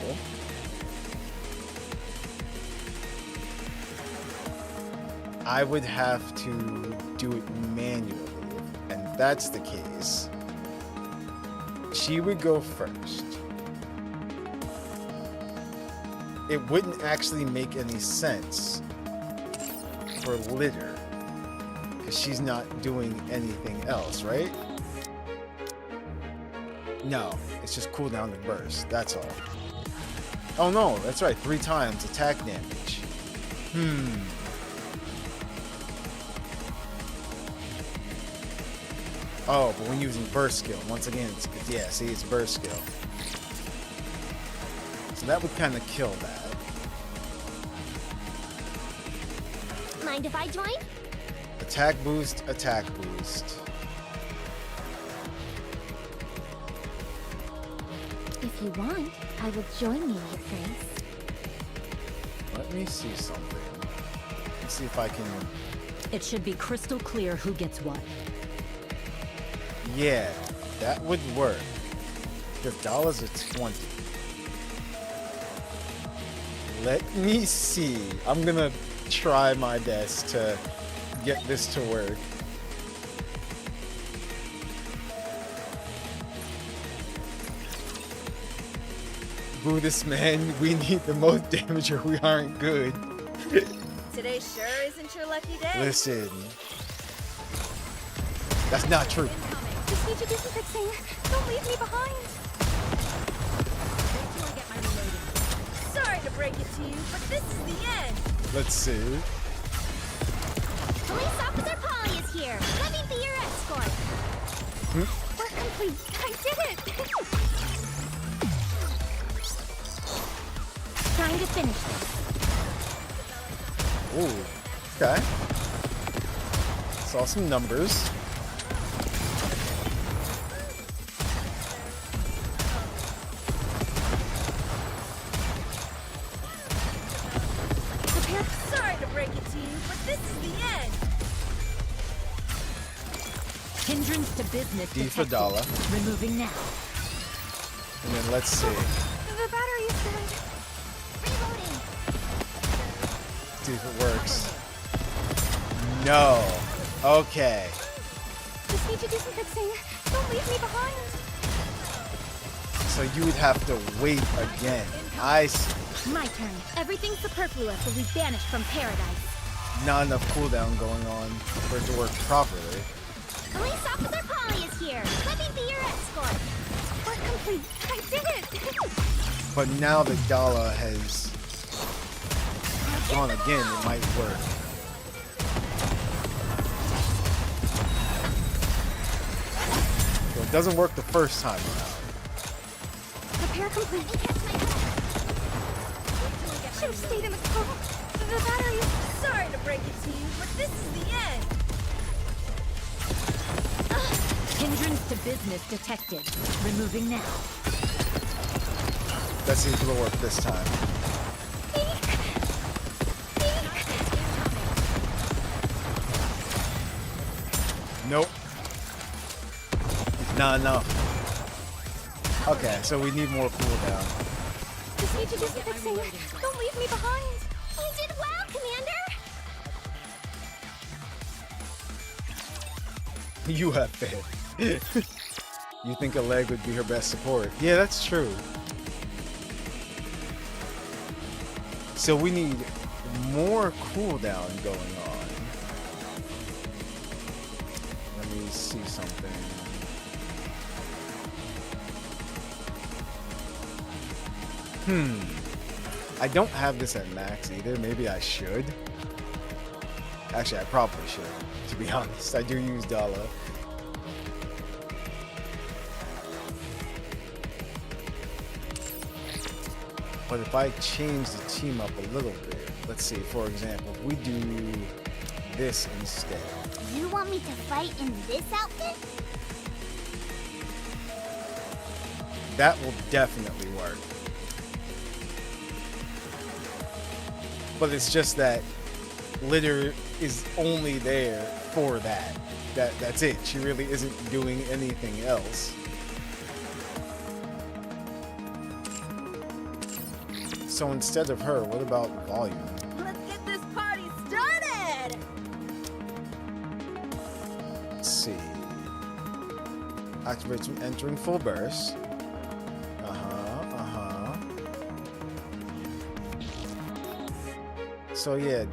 I would have to do it manually. And if that's the case, she would go first. It wouldn't actually make any sense for litter because she's not doing anything else, right? No, it's just cooldown and burst. That's all. Oh no, that's right. 3 times attack damage. Oh, but when using burst skill, once again, yeah, see, it's burst skill. So that would kind of kill that. Mind if I join? Attack boost, attack boost. If you want, I will join you, your grace. Let me see something. Let's see if I can... It should be crystal clear who gets what. Yeah, that would work. The dollars are 20. Let me see. I'm gonna try my best to get this to work. Buddhist man, we need the most damage or we aren't good. Today sure isn't your lucky day. Listen. That's not true. Just need to do some fixing. Don't leave me behind. Wait till I get my reloading. Sorry to break it to you, but this is the end. Let's see. Police Officer Polly is here. Let me be your escort. Work complete. I did it. Trying to finish this. Ooh. Okay. Saw some numbers. Sorry to break it to you, but this is the end. Hindrance to business D for detected. dollar. Removing now. And then let's see. The battery is dead. Reloading. See if it works. No. Okay. Just need to do some fixing. Don't leave me behind. So you would have to wait again. I see. My turn. Everything superfluous will be banished from paradise. Not enough cooldown going on for it to work properly. Police Officer Polly is here. Let me be your escort. Work complete. I did it. But now that Dala has gone again, it might work. So it doesn't work the first time around. Repair complete. Should have stayed in the car. The battery is... Sorry to break it to you, but this is the end. Hindrance to business detected. Removing now. Let's see if it'll work this time. Nope. Not enough. Okay, so we need more cooldown. Just need to do some fixing. Don't leave me behind. You did well, Commander. You have faith. You think a leg would be her best support? Yeah, that's true. So we need more cooldown going on. Let me see something. I don't have this at max either. Maybe I should. Actually, I probably should, to be honest. I do use Dala. But if I change the team up a little bit, let's see, for example, if we do this instead. You want me to fight in this outfit? That will definitely work. But it's just that Litter is only there for that. That's it. She really isn't doing anything else. So instead of her, what about volume? Let's get this party started! Let's see. Activates when entering full burst. So yeah.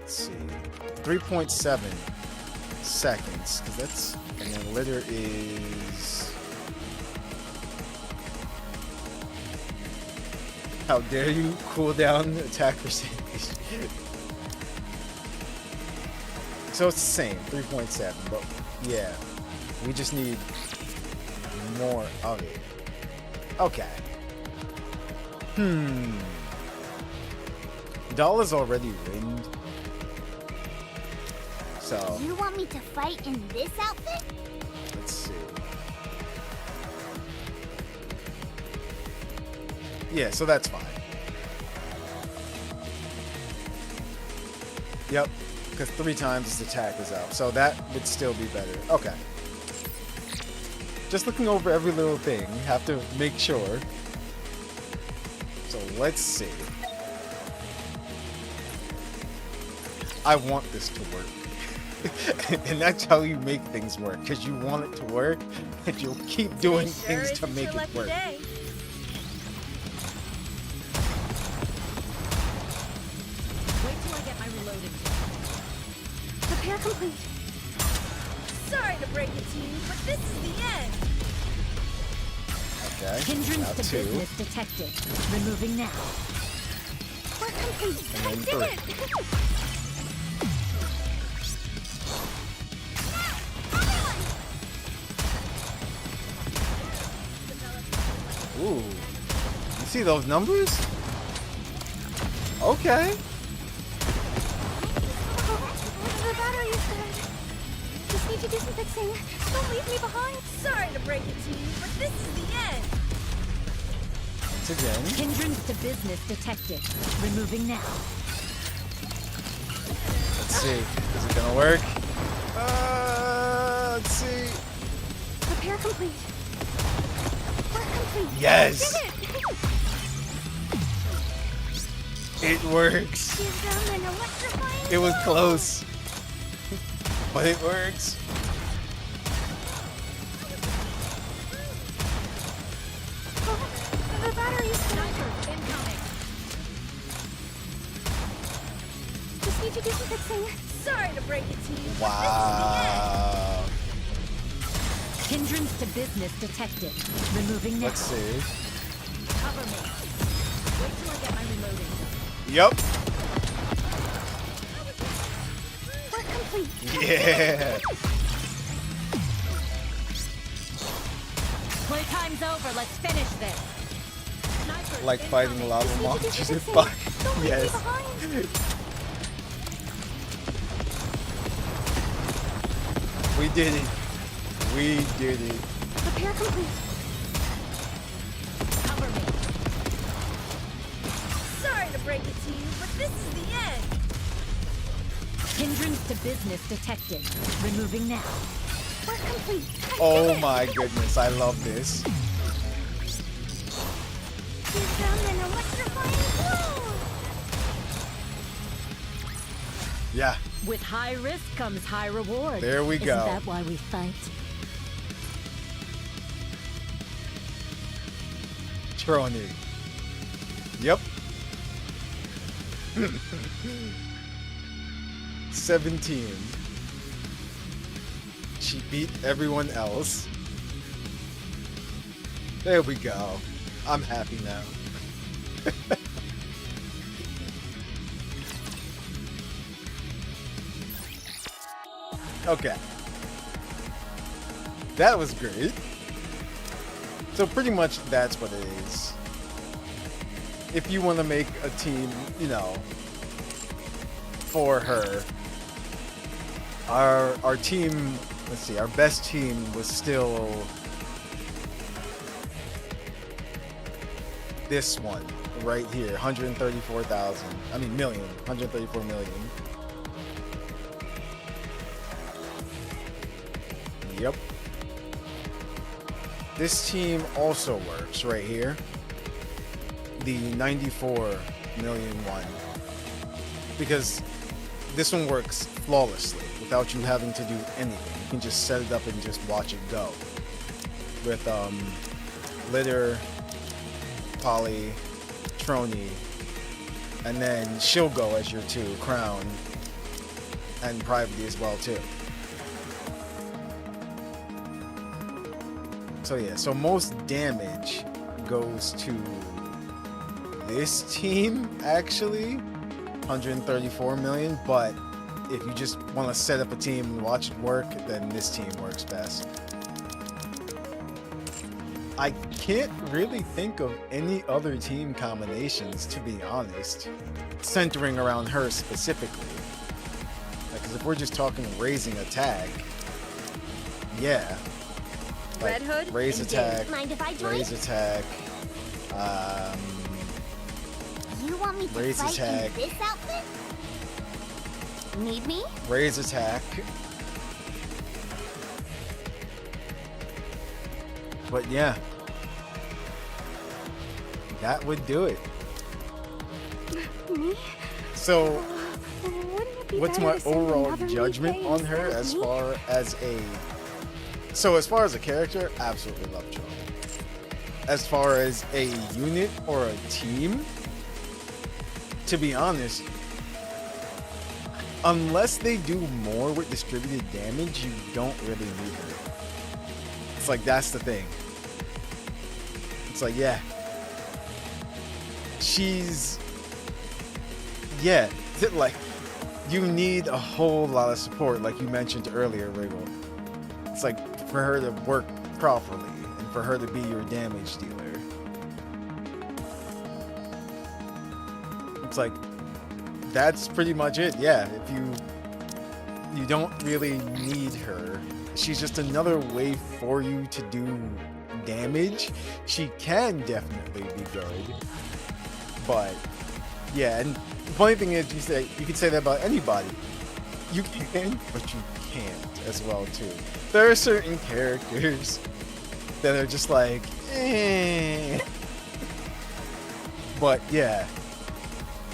Let's see. 3.7 seconds. Cause that's, and then Litter is. How dare you cool down attack percentage? So it's the same, 3.7, but yeah, we just need more of it. Okay. Dala's already winged. So You want me to fight in this outfit? let's see. Yeah, so that's fine. Yep, because 3 times his attack is out. So that would still be better. Okay. Just looking over every little thing. Have to make sure. So let's see. I want this to work. And that's how you make things work. Because you want it to work, and you'll keep doing things to make it work. Wait till I get my reloading. Repair complete. Sorry to break it to you, but this is the end. Okay. Hindrance Now to 2. business detected. Removing now. Work complete. I And did then it. Ooh. You see those numbers? Okay. The battery is dead. Just need to do some fixing. Don't leave me behind. Sorry to break it to you, but this is the end. Once again. Hindrance to business detected. Removing now. Let's see. Is it gonna work? Let's see. Repair complete. Work complete. Yes! Did it! It works. Give them an electrifying It was blow. close. But it works. The battery's dead. Incoming. Just need to do some fixing. Sorry to break it to you, but Wow. Hindrance to business detected. Removing now. Let's see. Cover me. Wait till I get my reloading. Yep. Work complete. Yeah. Playtime's over. Let's finish this. Sniper Like fighting incoming. lava Just need to do monsters some in fixing. fire. Don't leave me Yes. behind. We did it. We did it. Repair complete. Cover me. sorry to break it to you, but this is the end. Hindrance to business detected. Removing now. Work complete. Oh my goodness, I love this. Give them an electrifying blow. Yeah, With high risk comes high reward. there we go. Isn't that why we fight? Trony. Yep. 17. She beat everyone else. There we go. I'm happy now. Okay. That was great. So pretty much that's what it is. If you want to make a team, you know, for her, our team, let's see, our best team was still this one right here, 134,000. I mean million, 134 million. Yep. This team also works right here. The 94 million one. Because this one works flawlessly without you having to do anything. You can just set it up and just watch it go. With Litter, Polly, Trony, and then she'll go as your 2, Crown, and Privately as well too. So yeah, so most damage goes to this team actually, 134 million, but if you just want to set up a team and watch it work, then this team works best. I can't really think of any other team combinations, to be honest, centering around her specifically. Like, 'cause if we're just talking raising attack, yeah. Like, Red Hood, raise engage. attack, Mind if I join? raise attack, You want me to raise fight attack. in this outfit? Need me? raise attack. But yeah, that would do it. Me? So Wouldn't it be what's better my to send overall another judgment Nikkei on her instead of as me? far as a... So as far as a character, absolutely love Trony. As far as a unit or a team, to be honest, unless they do more with distributed damage, you don't really need her. It's like, that's the thing. It's like, yeah. She's... Yeah, like, you need a whole lot of support, like you mentioned earlier, Wriggle. It's like, for her to work properly, and for her to be your damage dealer. It's like, that's pretty much it. Yeah, if you don't really need her. She's just another way for you to do damage. She can definitely be good, but yeah. And the funny thing is, you can say that about anybody. You can, but you can't as well too. There are certain characters that are just like, eh. But yeah,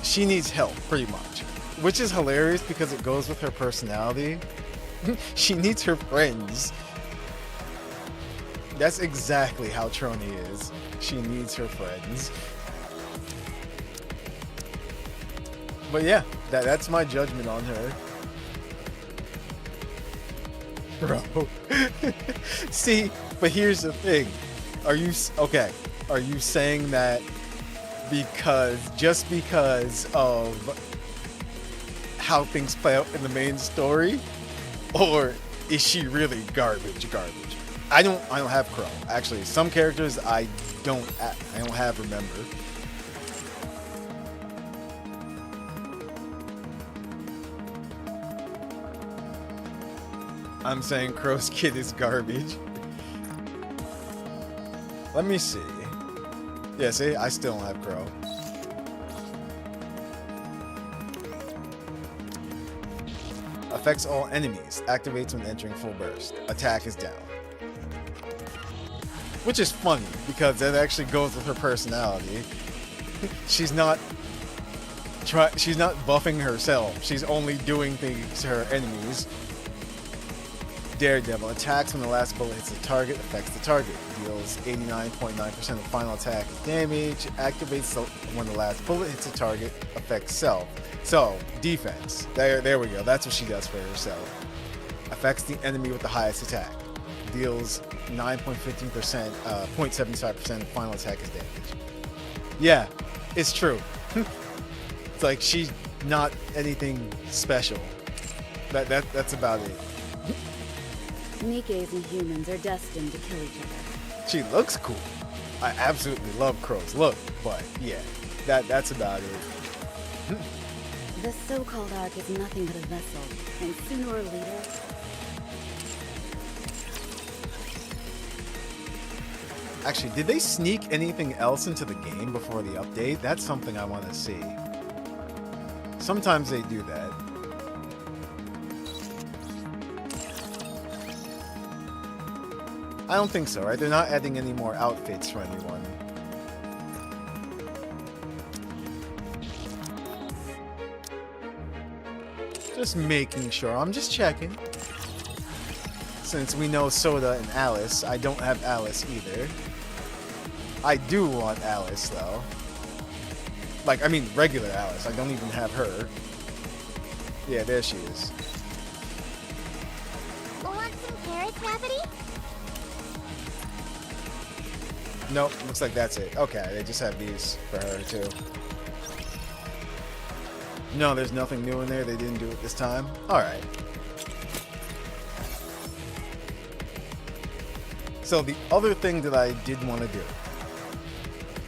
she needs help pretty much, which is hilarious because it goes with her personality. She needs her friends. That's exactly how Trony is. She needs her friends. But yeah, that's my judgment on her. Bro. See, but here's the thing. Are you saying that just because of how things play out in the main story? Or is she really garbage? I don't have Crow. Actually, some characters I don't have, remember. I'm saying Crow's kid is garbage. Let me see. Yeah, see, I still don't have Crow. Affects all enemies. Activates when entering full burst. Attack is down. Which is funny, because that actually goes with her personality. She's not buffing herself. She's only doing things to her enemies. Daredevil. Attacks when the last bullet hits the target. Affects the target. Deals 89.9% of final attack damage. Activates when the last bullet hits the target. Affects self. So, defense. There we go. That's what she does for herself. Affects the enemy with the highest attack. Deals 9.15%, 0.75% of final attack is damage. Yeah, it's true. It's like she's not anything special. That's about it. Nikkes and humans are destined to kill each other. She looks cool. I absolutely love Crow's look, but yeah, that's about it. The so-called Ark is nothing but a vessel, and sooner or later... Actually, did they sneak anything else into the game before the update? That's something I want to see. Sometimes they do that. I don't think so, right? They're not adding any more outfits for anyone. Just making sure. I'm just checking. Since we know Soda and Alice, I don't have Alice either. I do want Alice, though. Like, I mean, regular Alice. I don't even have her. Yeah, there she is. Want some carrots, Rafferty? Nope, looks like that's it. Okay, they just have these for her, too. No, there's nothing new in there. They didn't do it this time. Alright. So the other thing that I did want to do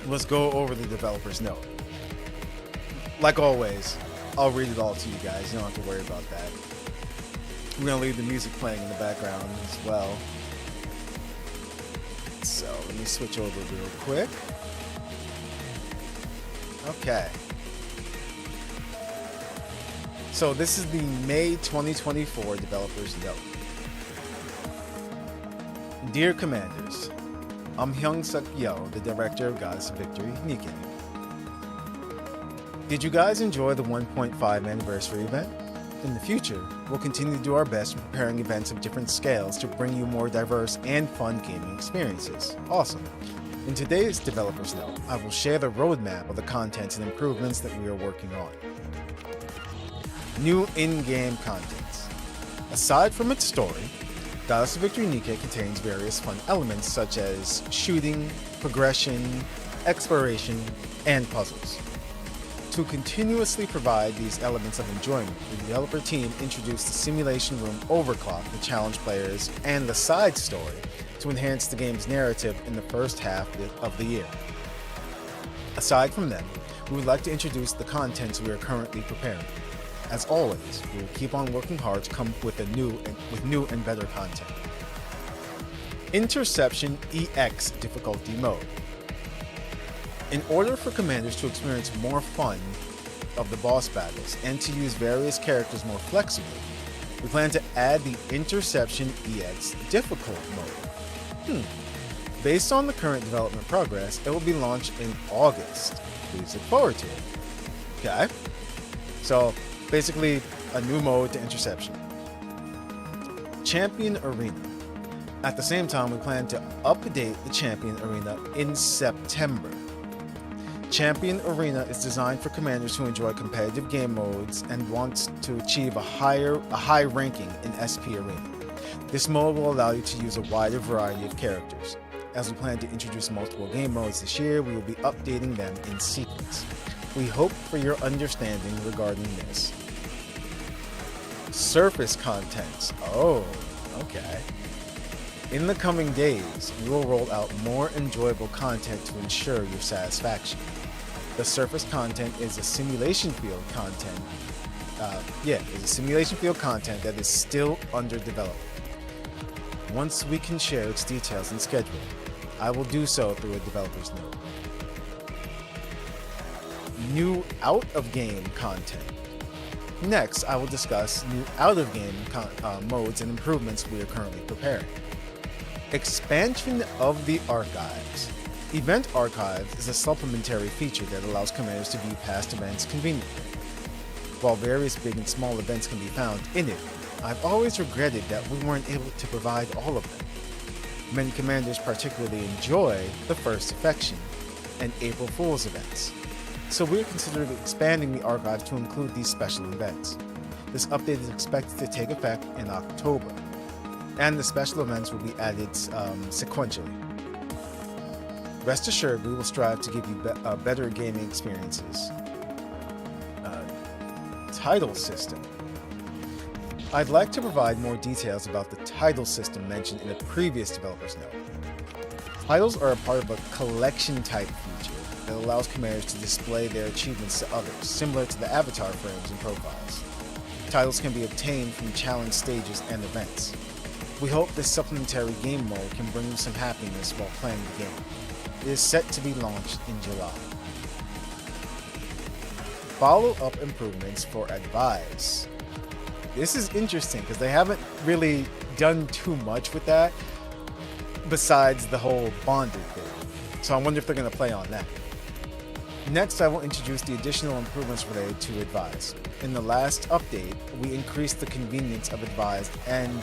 was go over the developer's note. Like always, I'll read it all to you guys. You don't have to worry about that. We're going to leave the music playing in the background as well. So let me switch over real quick. Okay. So this is the May 2024 developer's note. Dear Commanders, I'm Hyung-Suk Yo, the director of Goddess of Victory, NIKKE. Did you guys enjoy the 1.5 anniversary event? In the future, we'll continue to do our best in preparing events of different scales to bring you more diverse and fun gaming experiences. Awesome. In today's developer's note, I will share the roadmap of the contents and improvements that we are working on. New in-game contents. Aside from its story, Goddess of Victory NIKKE contains various fun elements such as shooting, progression, exploration, and puzzles. To continuously provide these elements of enjoyment, the developer team introduced the Simulation Room Overclock to challenge players and the side story to enhance the game's narrative in the first half of the year. Aside from them, we would like to introduce the contents we are currently preparing. As always, we will keep on working hard to come with new and better content. Interception EX difficulty mode. In order for commanders to experience more fun of the boss battles and to use various characters more flexibly, we plan to add the Interception EX difficult mode. Based on the current development progress, it will be launched in August. Please look forward to it. Okay? So, basically, a new mode to Interception. Champion Arena. At the same time, we plan to update the Champion Arena in September. Champion Arena is designed for commanders who enjoy competitive game modes and want to achieve a high ranking in SP Arena. This mode will allow you to use a wider variety of characters. As we plan to introduce multiple game modes this year, we will be updating them in sequence. We hope for your understanding regarding this. Surface contents. Oh, okay. In the coming days, we will roll out more enjoyable content to ensure your satisfaction. The surface content is a simulation field content. Is a simulation field content that is still under development. Once we can share its details and schedule, I will do so through a developer's note. New out-of-game content. Next, I will discuss new out-of-game modes and improvements we are currently preparing. Expansion of the Archives. Event Archives is a supplementary feature that allows commanders to view past events conveniently. While various big and small events can be found in it, I've always regretted that we weren't able to provide all of them. Many commanders particularly enjoy the First Affection and April Fool's events, so we're considering expanding the archive to include these special events. This update is expected to take effect in October, and the special events will be added sequentially. Rest assured, we will strive to give you better gaming experiences. Title system. I'd like to provide more details about the title system mentioned in a previous developer's note. Titles are a part of a collection type feature that allows commanders to display their achievements to others, similar to the avatar frames and profiles. Titles can be obtained from challenge stages and events. We hope this supplementary game mode can bring you some happiness while playing the game. It is set to be launched in July. Follow-up improvements for Advise. This is interesting because they haven't really done too much with that besides the whole bonded thing. So I wonder if they're going to play on that. Next, I will introduce the additional improvements related to Advise. In the last update, we increased the convenience of Advise and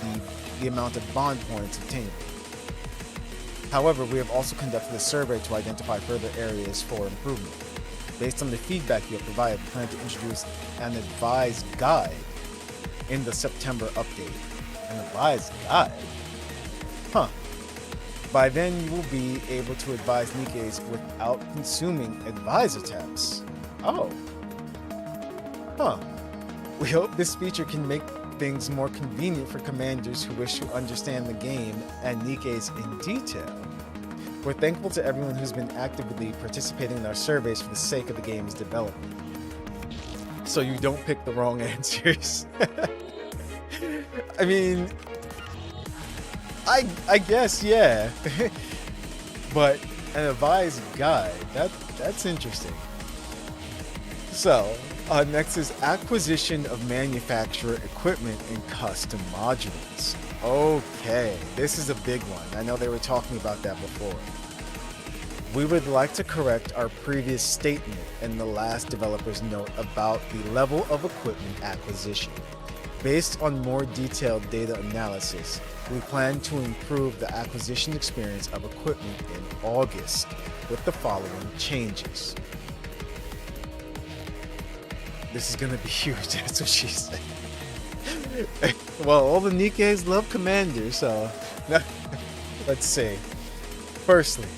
the amount of bond points obtained. However, we have also conducted a survey to identify further areas for improvement. Based on the feedback you have provided, we plan to introduce an Advise guide in the September update. An Advise guide? Huh. By then, you will be able to advise NIKKEs without consuming advise attempts. Oh. Huh. We hope this feature can make things more convenient for commanders who wish to understand the game and NIKKEs in detail. We're thankful to everyone who's been actively participating in our surveys for the sake of the game's development. So you don't pick the wrong answers. I mean, I guess, yeah. But an advised guide, that's interesting. So, next is acquisition of manufacturer equipment and custom modules. Okay, this is a big one. I know they were talking about that before. We would like to correct our previous statement in the last developer's note about the level of equipment acquisition. Based on more detailed data analysis, we plan to improve the acquisition experience of equipment in August with the following changes. This is gonna be huge, that's what she said. Well, all the NIKKEs love commanders, so let's see. Firstly,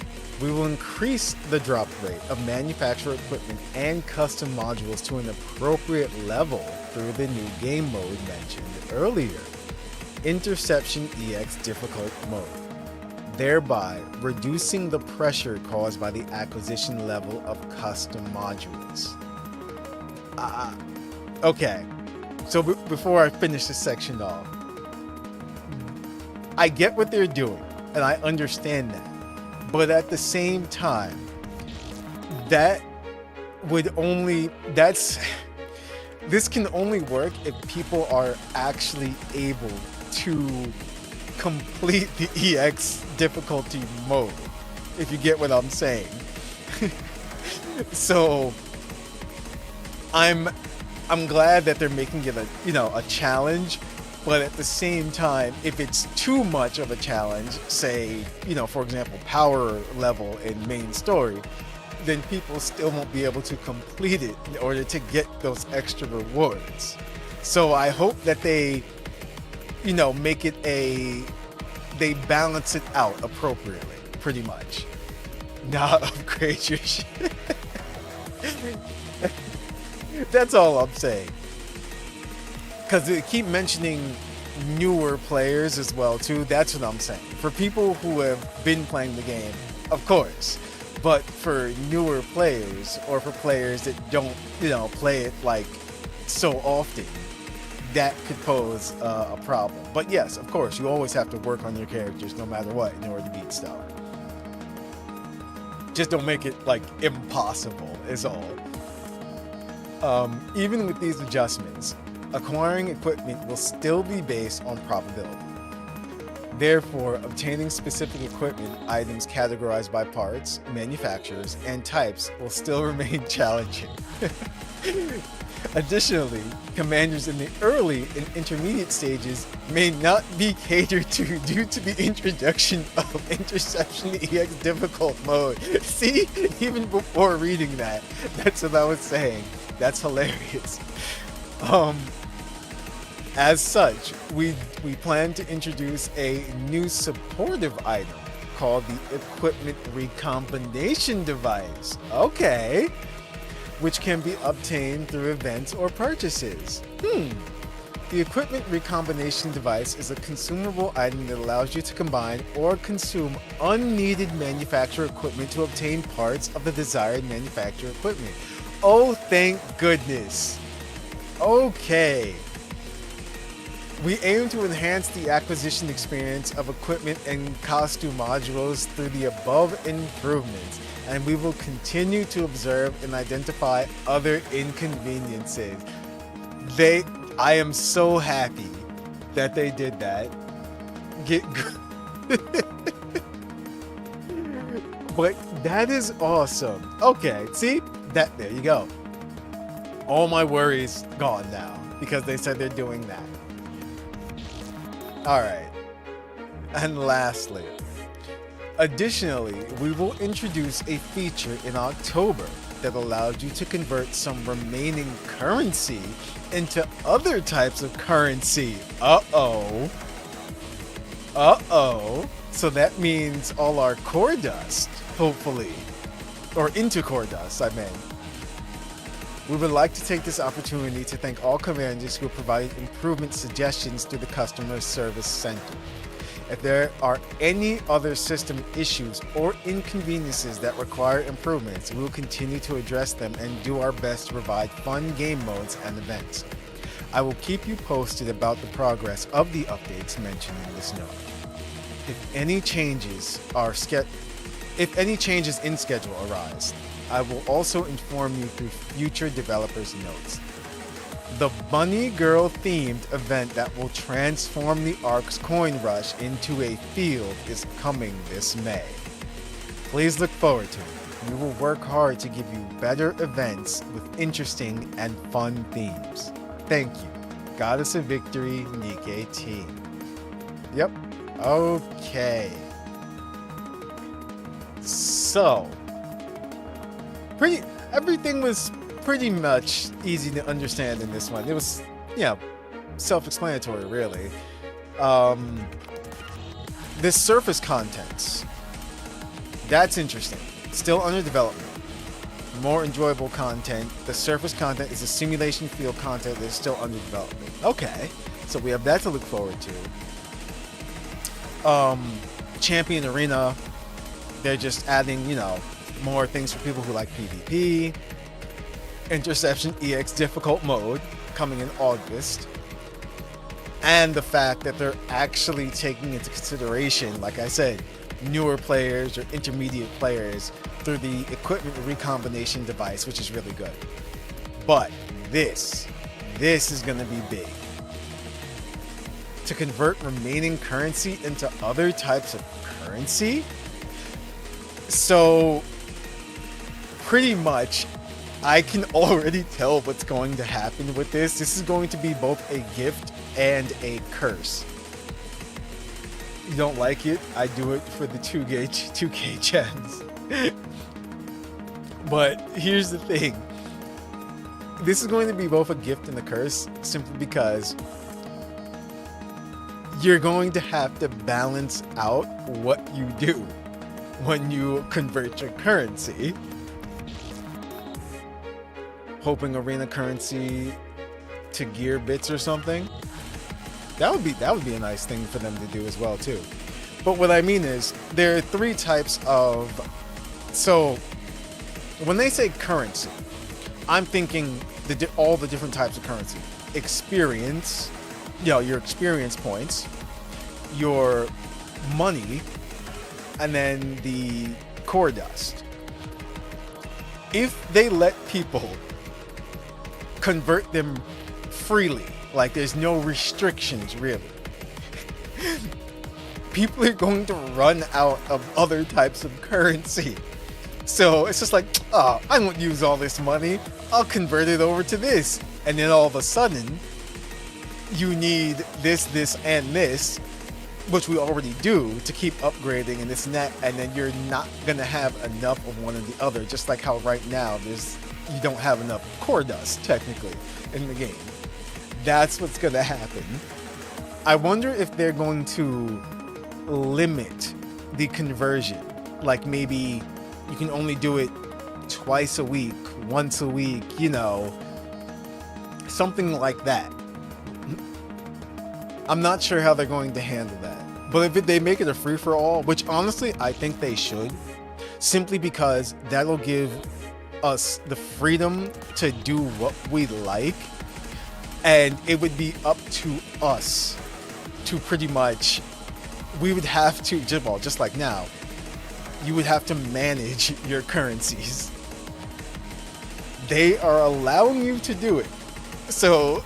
we will increase the drop rate of manufacturer equipment and custom modules to an appropriate level through the new game mode mentioned earlier, Interception EX difficult mode. thereby reducing the pressure caused by the acquisition level of custom modules. Okay, so before I finish this section off, I get what they're doing, and I understand that. But at the same time, this can only work if people are actually able to complete the EX difficulty mode, if you get what I'm saying. So I'm glad that they're making it a challenge, but at the same time, if it's too much of a challenge, say, for example, power level in main story, then people still won't be able to complete it in order to get those extra rewards. So I hope that they, make it they balance it out appropriately, pretty much. Not upgrade your shit. That's all I'm saying. Because they keep mentioning newer players as well, too. That's what I'm saying. For people who have been playing the game, of course. But for newer players, or for players that don't, play it like so often, that could pose a problem. But yes, of course, you always have to work on your characters no matter what in order to beat stuff. Just don't make it like impossible is all. Even with these adjustments, acquiring equipment will still be based on probability. Therefore, obtaining specific equipment items categorized by parts, manufacturers, and types will still remain challenging. Additionally, commanders in the early and intermediate stages may not be catered to due to the introduction of Interception EX difficult mode. See, even before reading that, that's what I was saying. That's hilarious. As such, we plan to introduce a new supportive item called the Equipment Recombination Device. Okay. Which can be obtained through events or purchases. The Equipment Recombination Device is a consumable item that allows you to combine or consume unneeded manufacturer equipment to obtain parts of the desired manufacturer equipment. Oh, thank goodness. Okay. We aim to enhance the acquisition experience of equipment and costume modules through the above improvements, and we will continue to observe and identify other inconveniences. I am so happy that they did that. But that is awesome. Okay, see? There you go. All my worries gone now because they said they're doing that. Alright, and lastly, additionally, we will introduce a feature in October that allows you to convert some remaining currency into other types of currency. Uh-oh. So that means all our core dust, hopefully, or into core dust, I mean. We would like to take this opportunity to thank all commanders who have provided improvement suggestions through the Customer Service Center. If there are any other system issues or inconveniences that require improvements, we will continue to address them and do our best to provide fun game modes and events. I will keep you posted about the progress of the updates mentioned in this note. If any changes in schedule arise, I will also inform you through future developers' notes. The Bunny Girl themed event that will transform the Ark's coin rush into a field is coming this May. Please look forward to it. We will work hard to give you better events with interesting and fun themes. Thank you. Goddess of Victory, NIKKE team. Yep. Okay. So, everything was pretty much easy to understand in this one. It was, self-explanatory, really. This surface contents, that's interesting. Still under development. More enjoyable content. The surface content is a simulation field content that is still under development. Okay, so we have that to look forward to. Champion Arena, they're just adding, you know, more things for people who like PvP. Interception EX difficult mode coming in August. And the fact that they're actually taking into consideration, like I said, newer players or intermediate players through the equipment recombination device, which is really good. But this is going to be big. To convert remaining currency into other types of currency? So, pretty much, I can already tell what's going to happen with this. This is going to be both a gift and a curse. You don't like it? I do it for the 2K gems. But here's the thing. This is going to be both a gift and a curse simply because you're going to have to balance out what you do when you convert your currency. Hoping arena currency to gear bits or something. That would be a nice thing for them to do as well too. But what I mean is there are three types of, so when they say currency, I'm thinking all the different types of currency. Experience, you know, your experience points, your money, and then the core dust. If they let people convert them freely, like there's no restrictions really, people are going to run out of other types of currency. So it's just like, oh, I won't use all this money, I'll convert it over to this. And then all of a sudden, you need this, and this, which we already do to keep upgrading and this and that, and then you're not gonna have enough of one or the other, just like how right now you don't have enough core dust technically in the game. That's what's gonna happen. I wonder if they're going to limit the conversion, like maybe you can only do it twice a week, once a week, you know, something like that. I'm not sure how they're going to handle that. But if they make it a free-for-all, which honestly I think they should, simply because that'll give us the freedom to do what we like, and it would be up to us to pretty much, we would have to, just like now, you would have to manage your currencies. They are allowing you to do it. So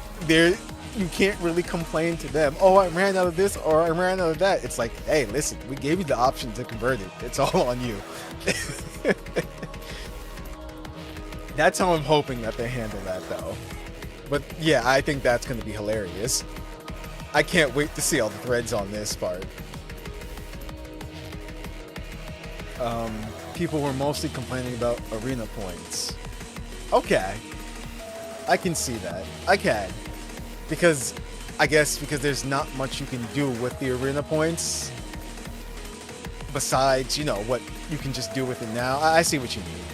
you can't really complain to them, oh, I ran out of this or I ran out of that. It's like, hey, listen, we gave you the option to convert it. It's all on you. That's how I'm hoping that they handle that though. But yeah, I think that's going to be hilarious. I can't wait to see all the threads on this part. People were mostly complaining about arena points. Okay. I can see that. I can. Because, I guess, because there's not much you can do with the arena points. Besides, you know, what you can just do with it now. I see what you mean.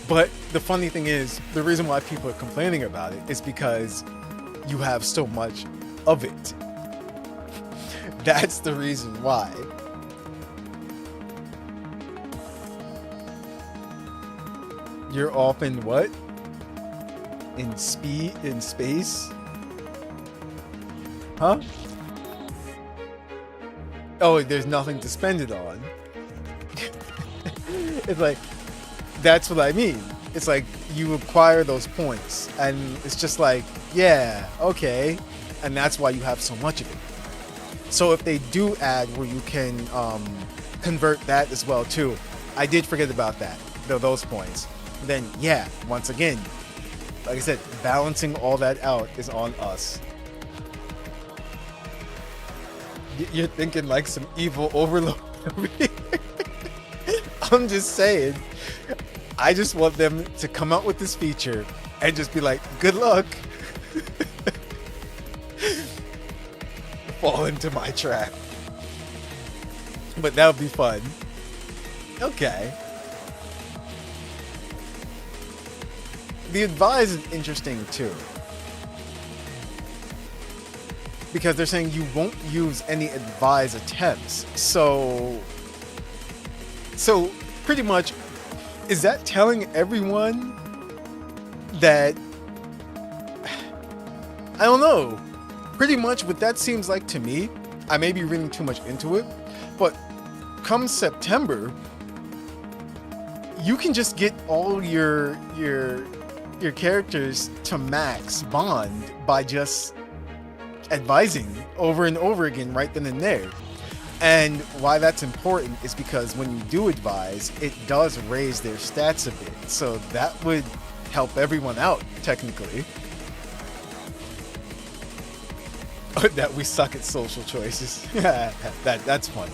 But the funny thing is, the reason why people are complaining about it is because you have so much of it. That's the reason why. You're off in what? In space? Huh? Oh, there's nothing to spend it on. It's like, that's what I mean. It's like you acquire those points and it's just like, yeah, okay. And that's why you have so much of it. So if they do add where you can convert that as well too, I did forget about that, those points. Then yeah, once again, like I said, balancing all that out is on us. You're thinking like some evil overlord. I'm just saying, I just want them to come out with this feature and just be like, good luck. Fall into my trap. But that would be fun. Okay. The advise is interesting too. because they're saying you won't use any advised attempts. So pretty much, is that telling everyone that, I don't know, pretty much what that seems like to me, I may be reading too much into it, but come September, you can just get all your characters to max bond by just advising over and over again right then and there. And why that's important is because when you do advise, it does raise their stats a bit. So that would help everyone out, technically. That we suck at social choices. That's funny.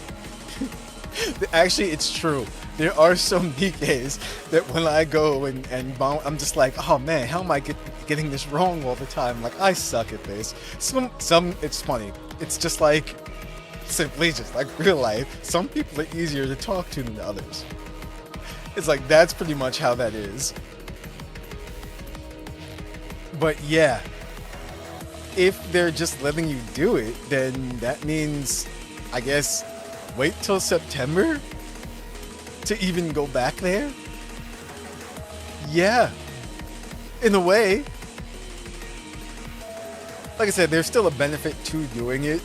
Actually, it's true. There are some NIKKEs that when I go and bomb, I'm just like, oh man, how am I getting this wrong all the time? Like, I suck at this. Some, it's funny. It's just like, simply just like real life. Some people are easier to talk to than others. It's like, that's pretty much how that is. But yeah, if they're just letting you do it, then that means, I guess, wait till September to even go back there? Yeah, in a way. Like I said, there's still a benefit to doing it,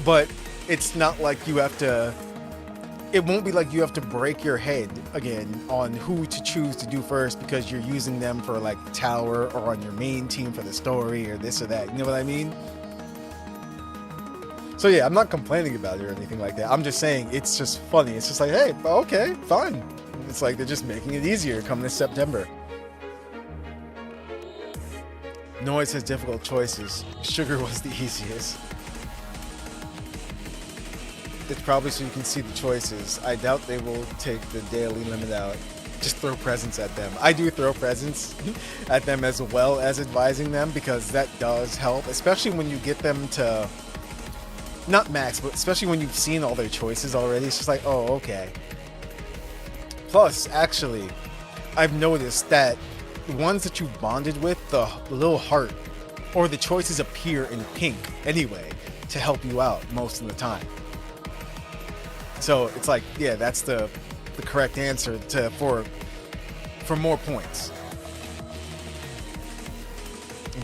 but it's not like you have to, it won't be like you have to break your head again on who to choose to do first because you're using them for like tower or on your main team for the story or this or that. You know what I mean? So yeah, I'm not complaining about it or anything like that. I'm just saying it's just funny. It's just like, hey, okay, fine. It's like they're just making it easier come this September. Noise has difficult choices. Sugar was the easiest. It's probably so you can see the choices. I doubt they will take the daily limit out. Just throw presents at them. I do throw presents at them as well as advising them because that does help, especially when you get them to, not max, but especially when you've seen all their choices already. It's just like, oh, okay. Plus, actually, I've noticed that the ones that you've bonded with, the little heart or the choices appear in pink anyway to help you out most of the time. So it's like, yeah, that's the correct answer for more points.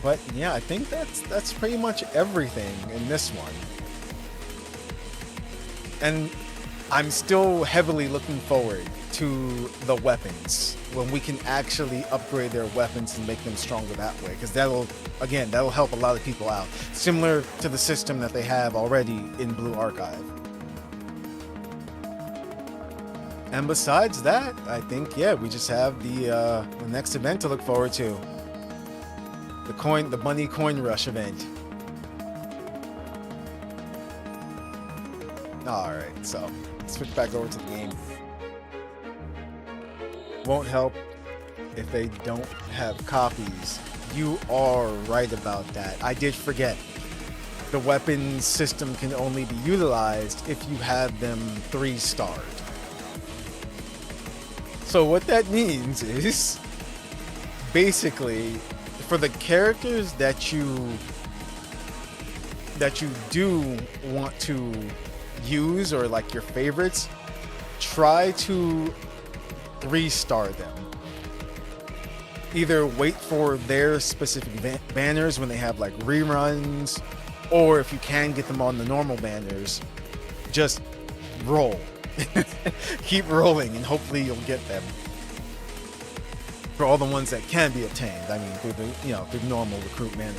But yeah, I think that's pretty much everything in this one. And I'm still heavily looking forward to the weapons when we can actually upgrade their weapons and make them stronger that way, because that'll help a lot of people out, similar to the system that they have already in Blue Archive. And besides that, I think, yeah, we just have the next event to look forward to. The Bunny Coin Rush event. Alright, so switch back over to the game. Won't help if they don't have copies. You are right about that. I did forget. The weapons system can only be utilized if you have them 3-starred. So what that means is, basically, for the characters that you do want to use, or like your favorites, try to 3-star them. Either wait for their specific banners when they have like reruns, or if you can get them on the normal banners, just roll. Keep rolling and hopefully you'll get them. For all the ones that can be obtained, I mean, through the normal recruit manner.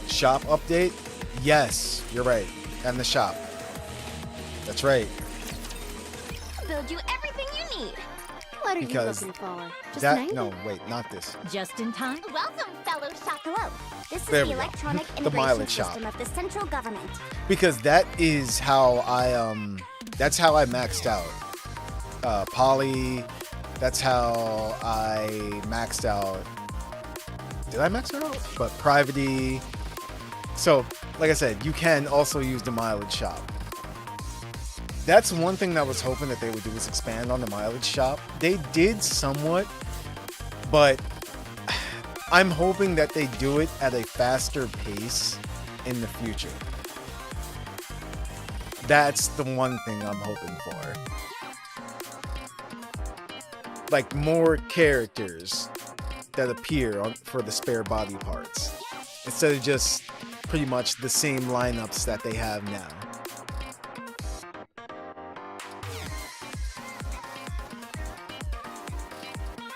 Shop update? Yes, you're right. And the shop. That's right. Build you everything you need. What are Because you looking for? Just that, 90? no, wait, not this. Just in time? Welcome, fellow shop. Hello. This is There the we go. electronic The integration mileage shop. system of the central government. Because that is how that's how I maxed out Poly. That's how I maxed out. Did I max it out? But Privity. So, like I said, you can also use the mileage shop. That's one thing that I was hoping that they would do, is expand on the mileage shop. They did somewhat, but I'm hoping that they do it at a faster pace in the future. That's the one thing I'm hoping for. Like more characters that appear for the spare body parts, instead of just pretty much the same lineups that they have now.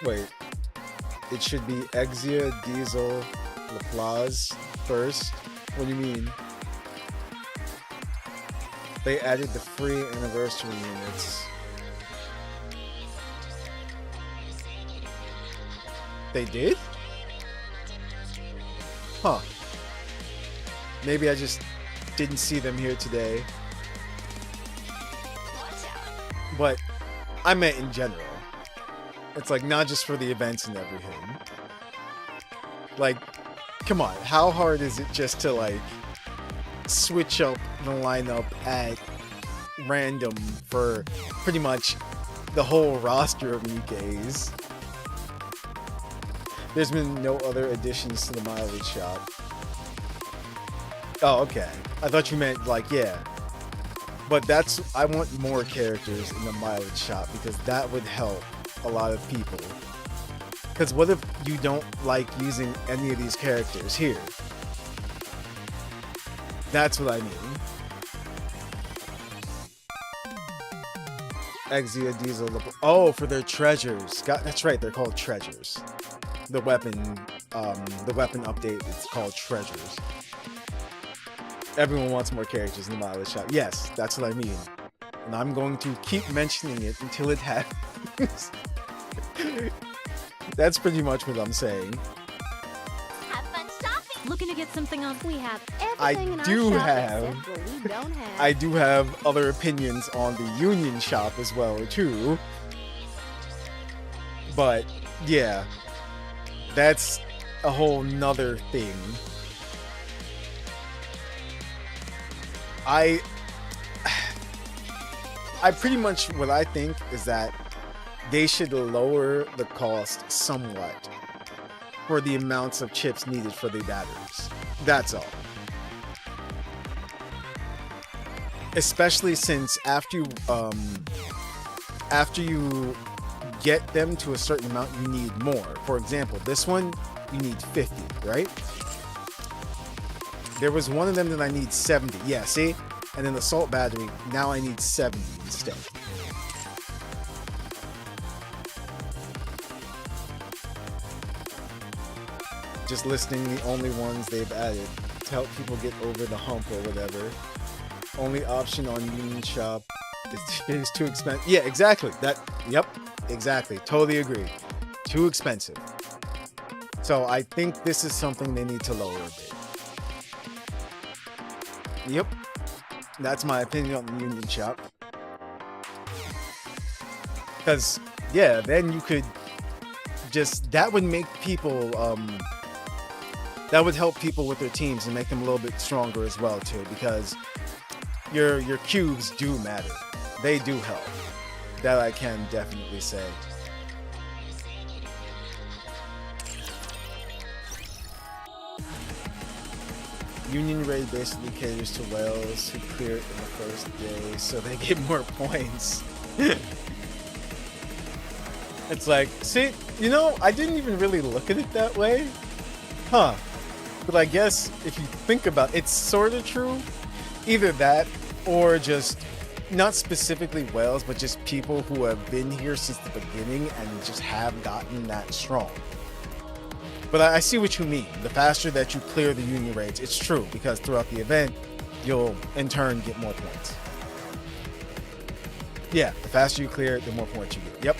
Wait, it should be Exia, Diesel, Laplace first? What do you mean? They added the free anniversary units. They did? Huh. Maybe I just didn't see them here today. But I meant in general. It's like not just for the events and everything. Like, come on, how hard is it just to like switch up the lineup at random for pretty much the whole roster of NIKKEs? There's been no other additions to the mileage shop. Oh, okay. I thought you meant like, yeah. But I want more characters in the mileage shop because that would help a lot of people. Because what if you don't like using any of these characters here? That's what I mean. Exia, Diesel, oh, for their treasures. That's right, they're called treasures. The weapon update is called treasures. Everyone wants more characters in the mileage shop. Yes, that's what I mean. And I'm going to keep mentioning it until it happens. That's pretty much what I'm saying. Have fun shopping. Looking to get something on? We have I everything in our do shop have- except what we don't have. I do have other opinions on the Union shop as well, too. But, yeah. That's a whole nother thing. I pretty much, what I think is that they should lower the cost somewhat for the amounts of chips needed for the batteries. That's all. Especially since after you get them to a certain amount, you need more. For example, this one, you need 50, right? There was one of them that I need 70. Yeah, see? And then the salt battery, now I need 70 instead. Just listing the only ones they've added to help people get over the hump or whatever. Only option on Union Shop is too expensive. Yeah, exactly. Yep, exactly. Totally agree. Too expensive. So I think this is something they need to lower a bit. Yep. That's my opinion on the Union Shop. Because, yeah, then you could just... That would make people... that would help people with their teams and make them a little bit stronger as well, too. Because your cubes do matter. They do help. That I can definitely say. Union Raid basically caters to whales who clear it in the first day, so they get more points. It's like, see, you know, I didn't even really look at it that way. Huh. But I guess if you think about it, it's sort of true. Either that, or just, not specifically whales, but just people who have been here since the beginning and just have gotten that strong. But I see what you mean. The faster that you clear the Union raids, it's true, because throughout the event, you'll in turn get more points. Yeah, the faster you clear it, the more points you get. Yep.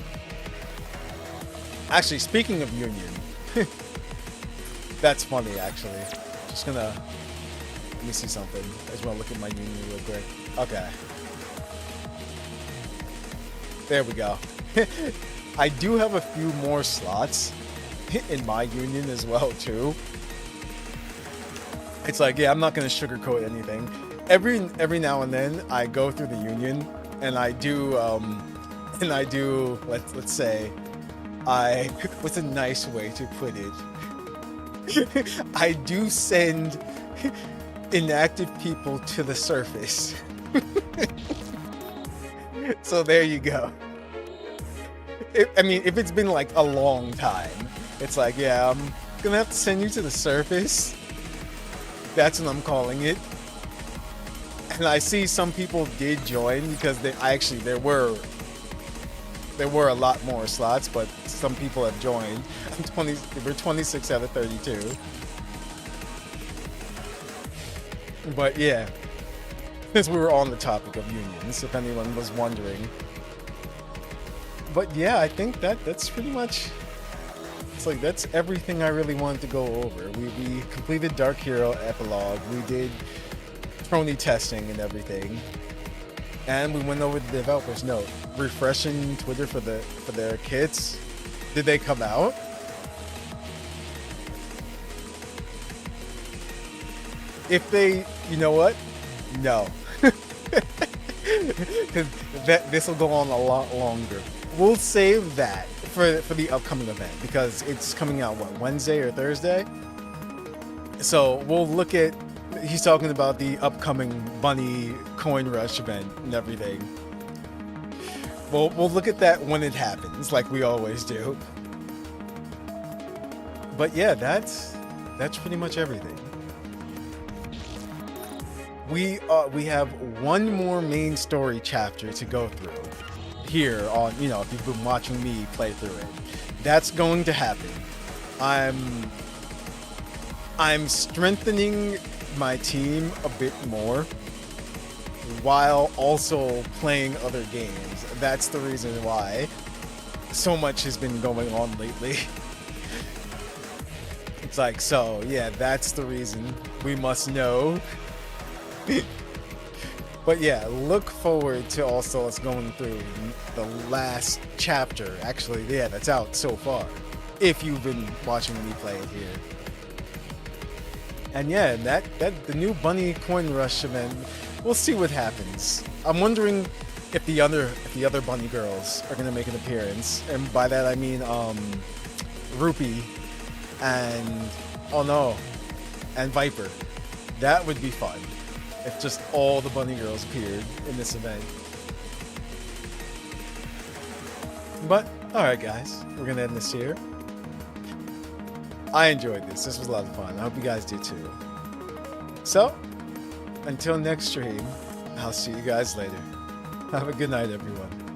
Actually, speaking of Union, that's funny, actually. Just gonna, let me see something. I just wanna look at my Union real quick. Okay. There we go. I do have a few more slots in my Union as well, too. It's like, yeah, I'm not gonna sugarcoat anything. Every now and then I go through the Union and I do let's say, what's a nice way to put it? I do send inactive people to the surface. So there you go. I mean, if it's been like a long time, it's like, yeah, I'm gonna have to send you to the surface. That's what I'm calling it. And I see some people did join because there were a lot more slots, but some people have joined. We're 26 out of 32. But yeah, since we were on the topic of unions, if anyone was wondering. But yeah, I think that's pretty much, it's like that's everything I really wanted to go over. We completed Dark Hero Epilogue. We did Trony testing and everything. And we went over the developer's note. Refreshing Twitter for their kits. Did they come out? If they, you know what? No. Because this will go on a lot longer. We'll save that for the upcoming event because it's coming out, what, Wednesday or Thursday? So we'll look at, he's talking about the upcoming Bunny Coin Rush event and everything. We'll look at that when it happens, like we always do. But yeah, that's pretty much everything. We have one more main story chapter to go through here on, you know, if you've been watching me play through it. That's going to happen. I'm strengthening my team a bit more while also playing other games. That's the reason why so much has been going on lately. It's like, so yeah, that's the reason. We must know. But yeah, look forward to also us going through the last chapter. Actually, yeah, that's out so far. If you've been watching me play it here. And yeah, that the new Bunny Coin Rush event, we'll see what happens. I'm wondering if the other bunny girls are gonna make an appearance. And by that I mean Rupee and and Viper. That would be fun. If just all the bunny girls appeared in this event. But, alright guys, we're gonna end this here. I enjoyed this. This was a lot of fun. I hope you guys did too. So, until next stream, I'll see you guys later. Have a good night, everyone.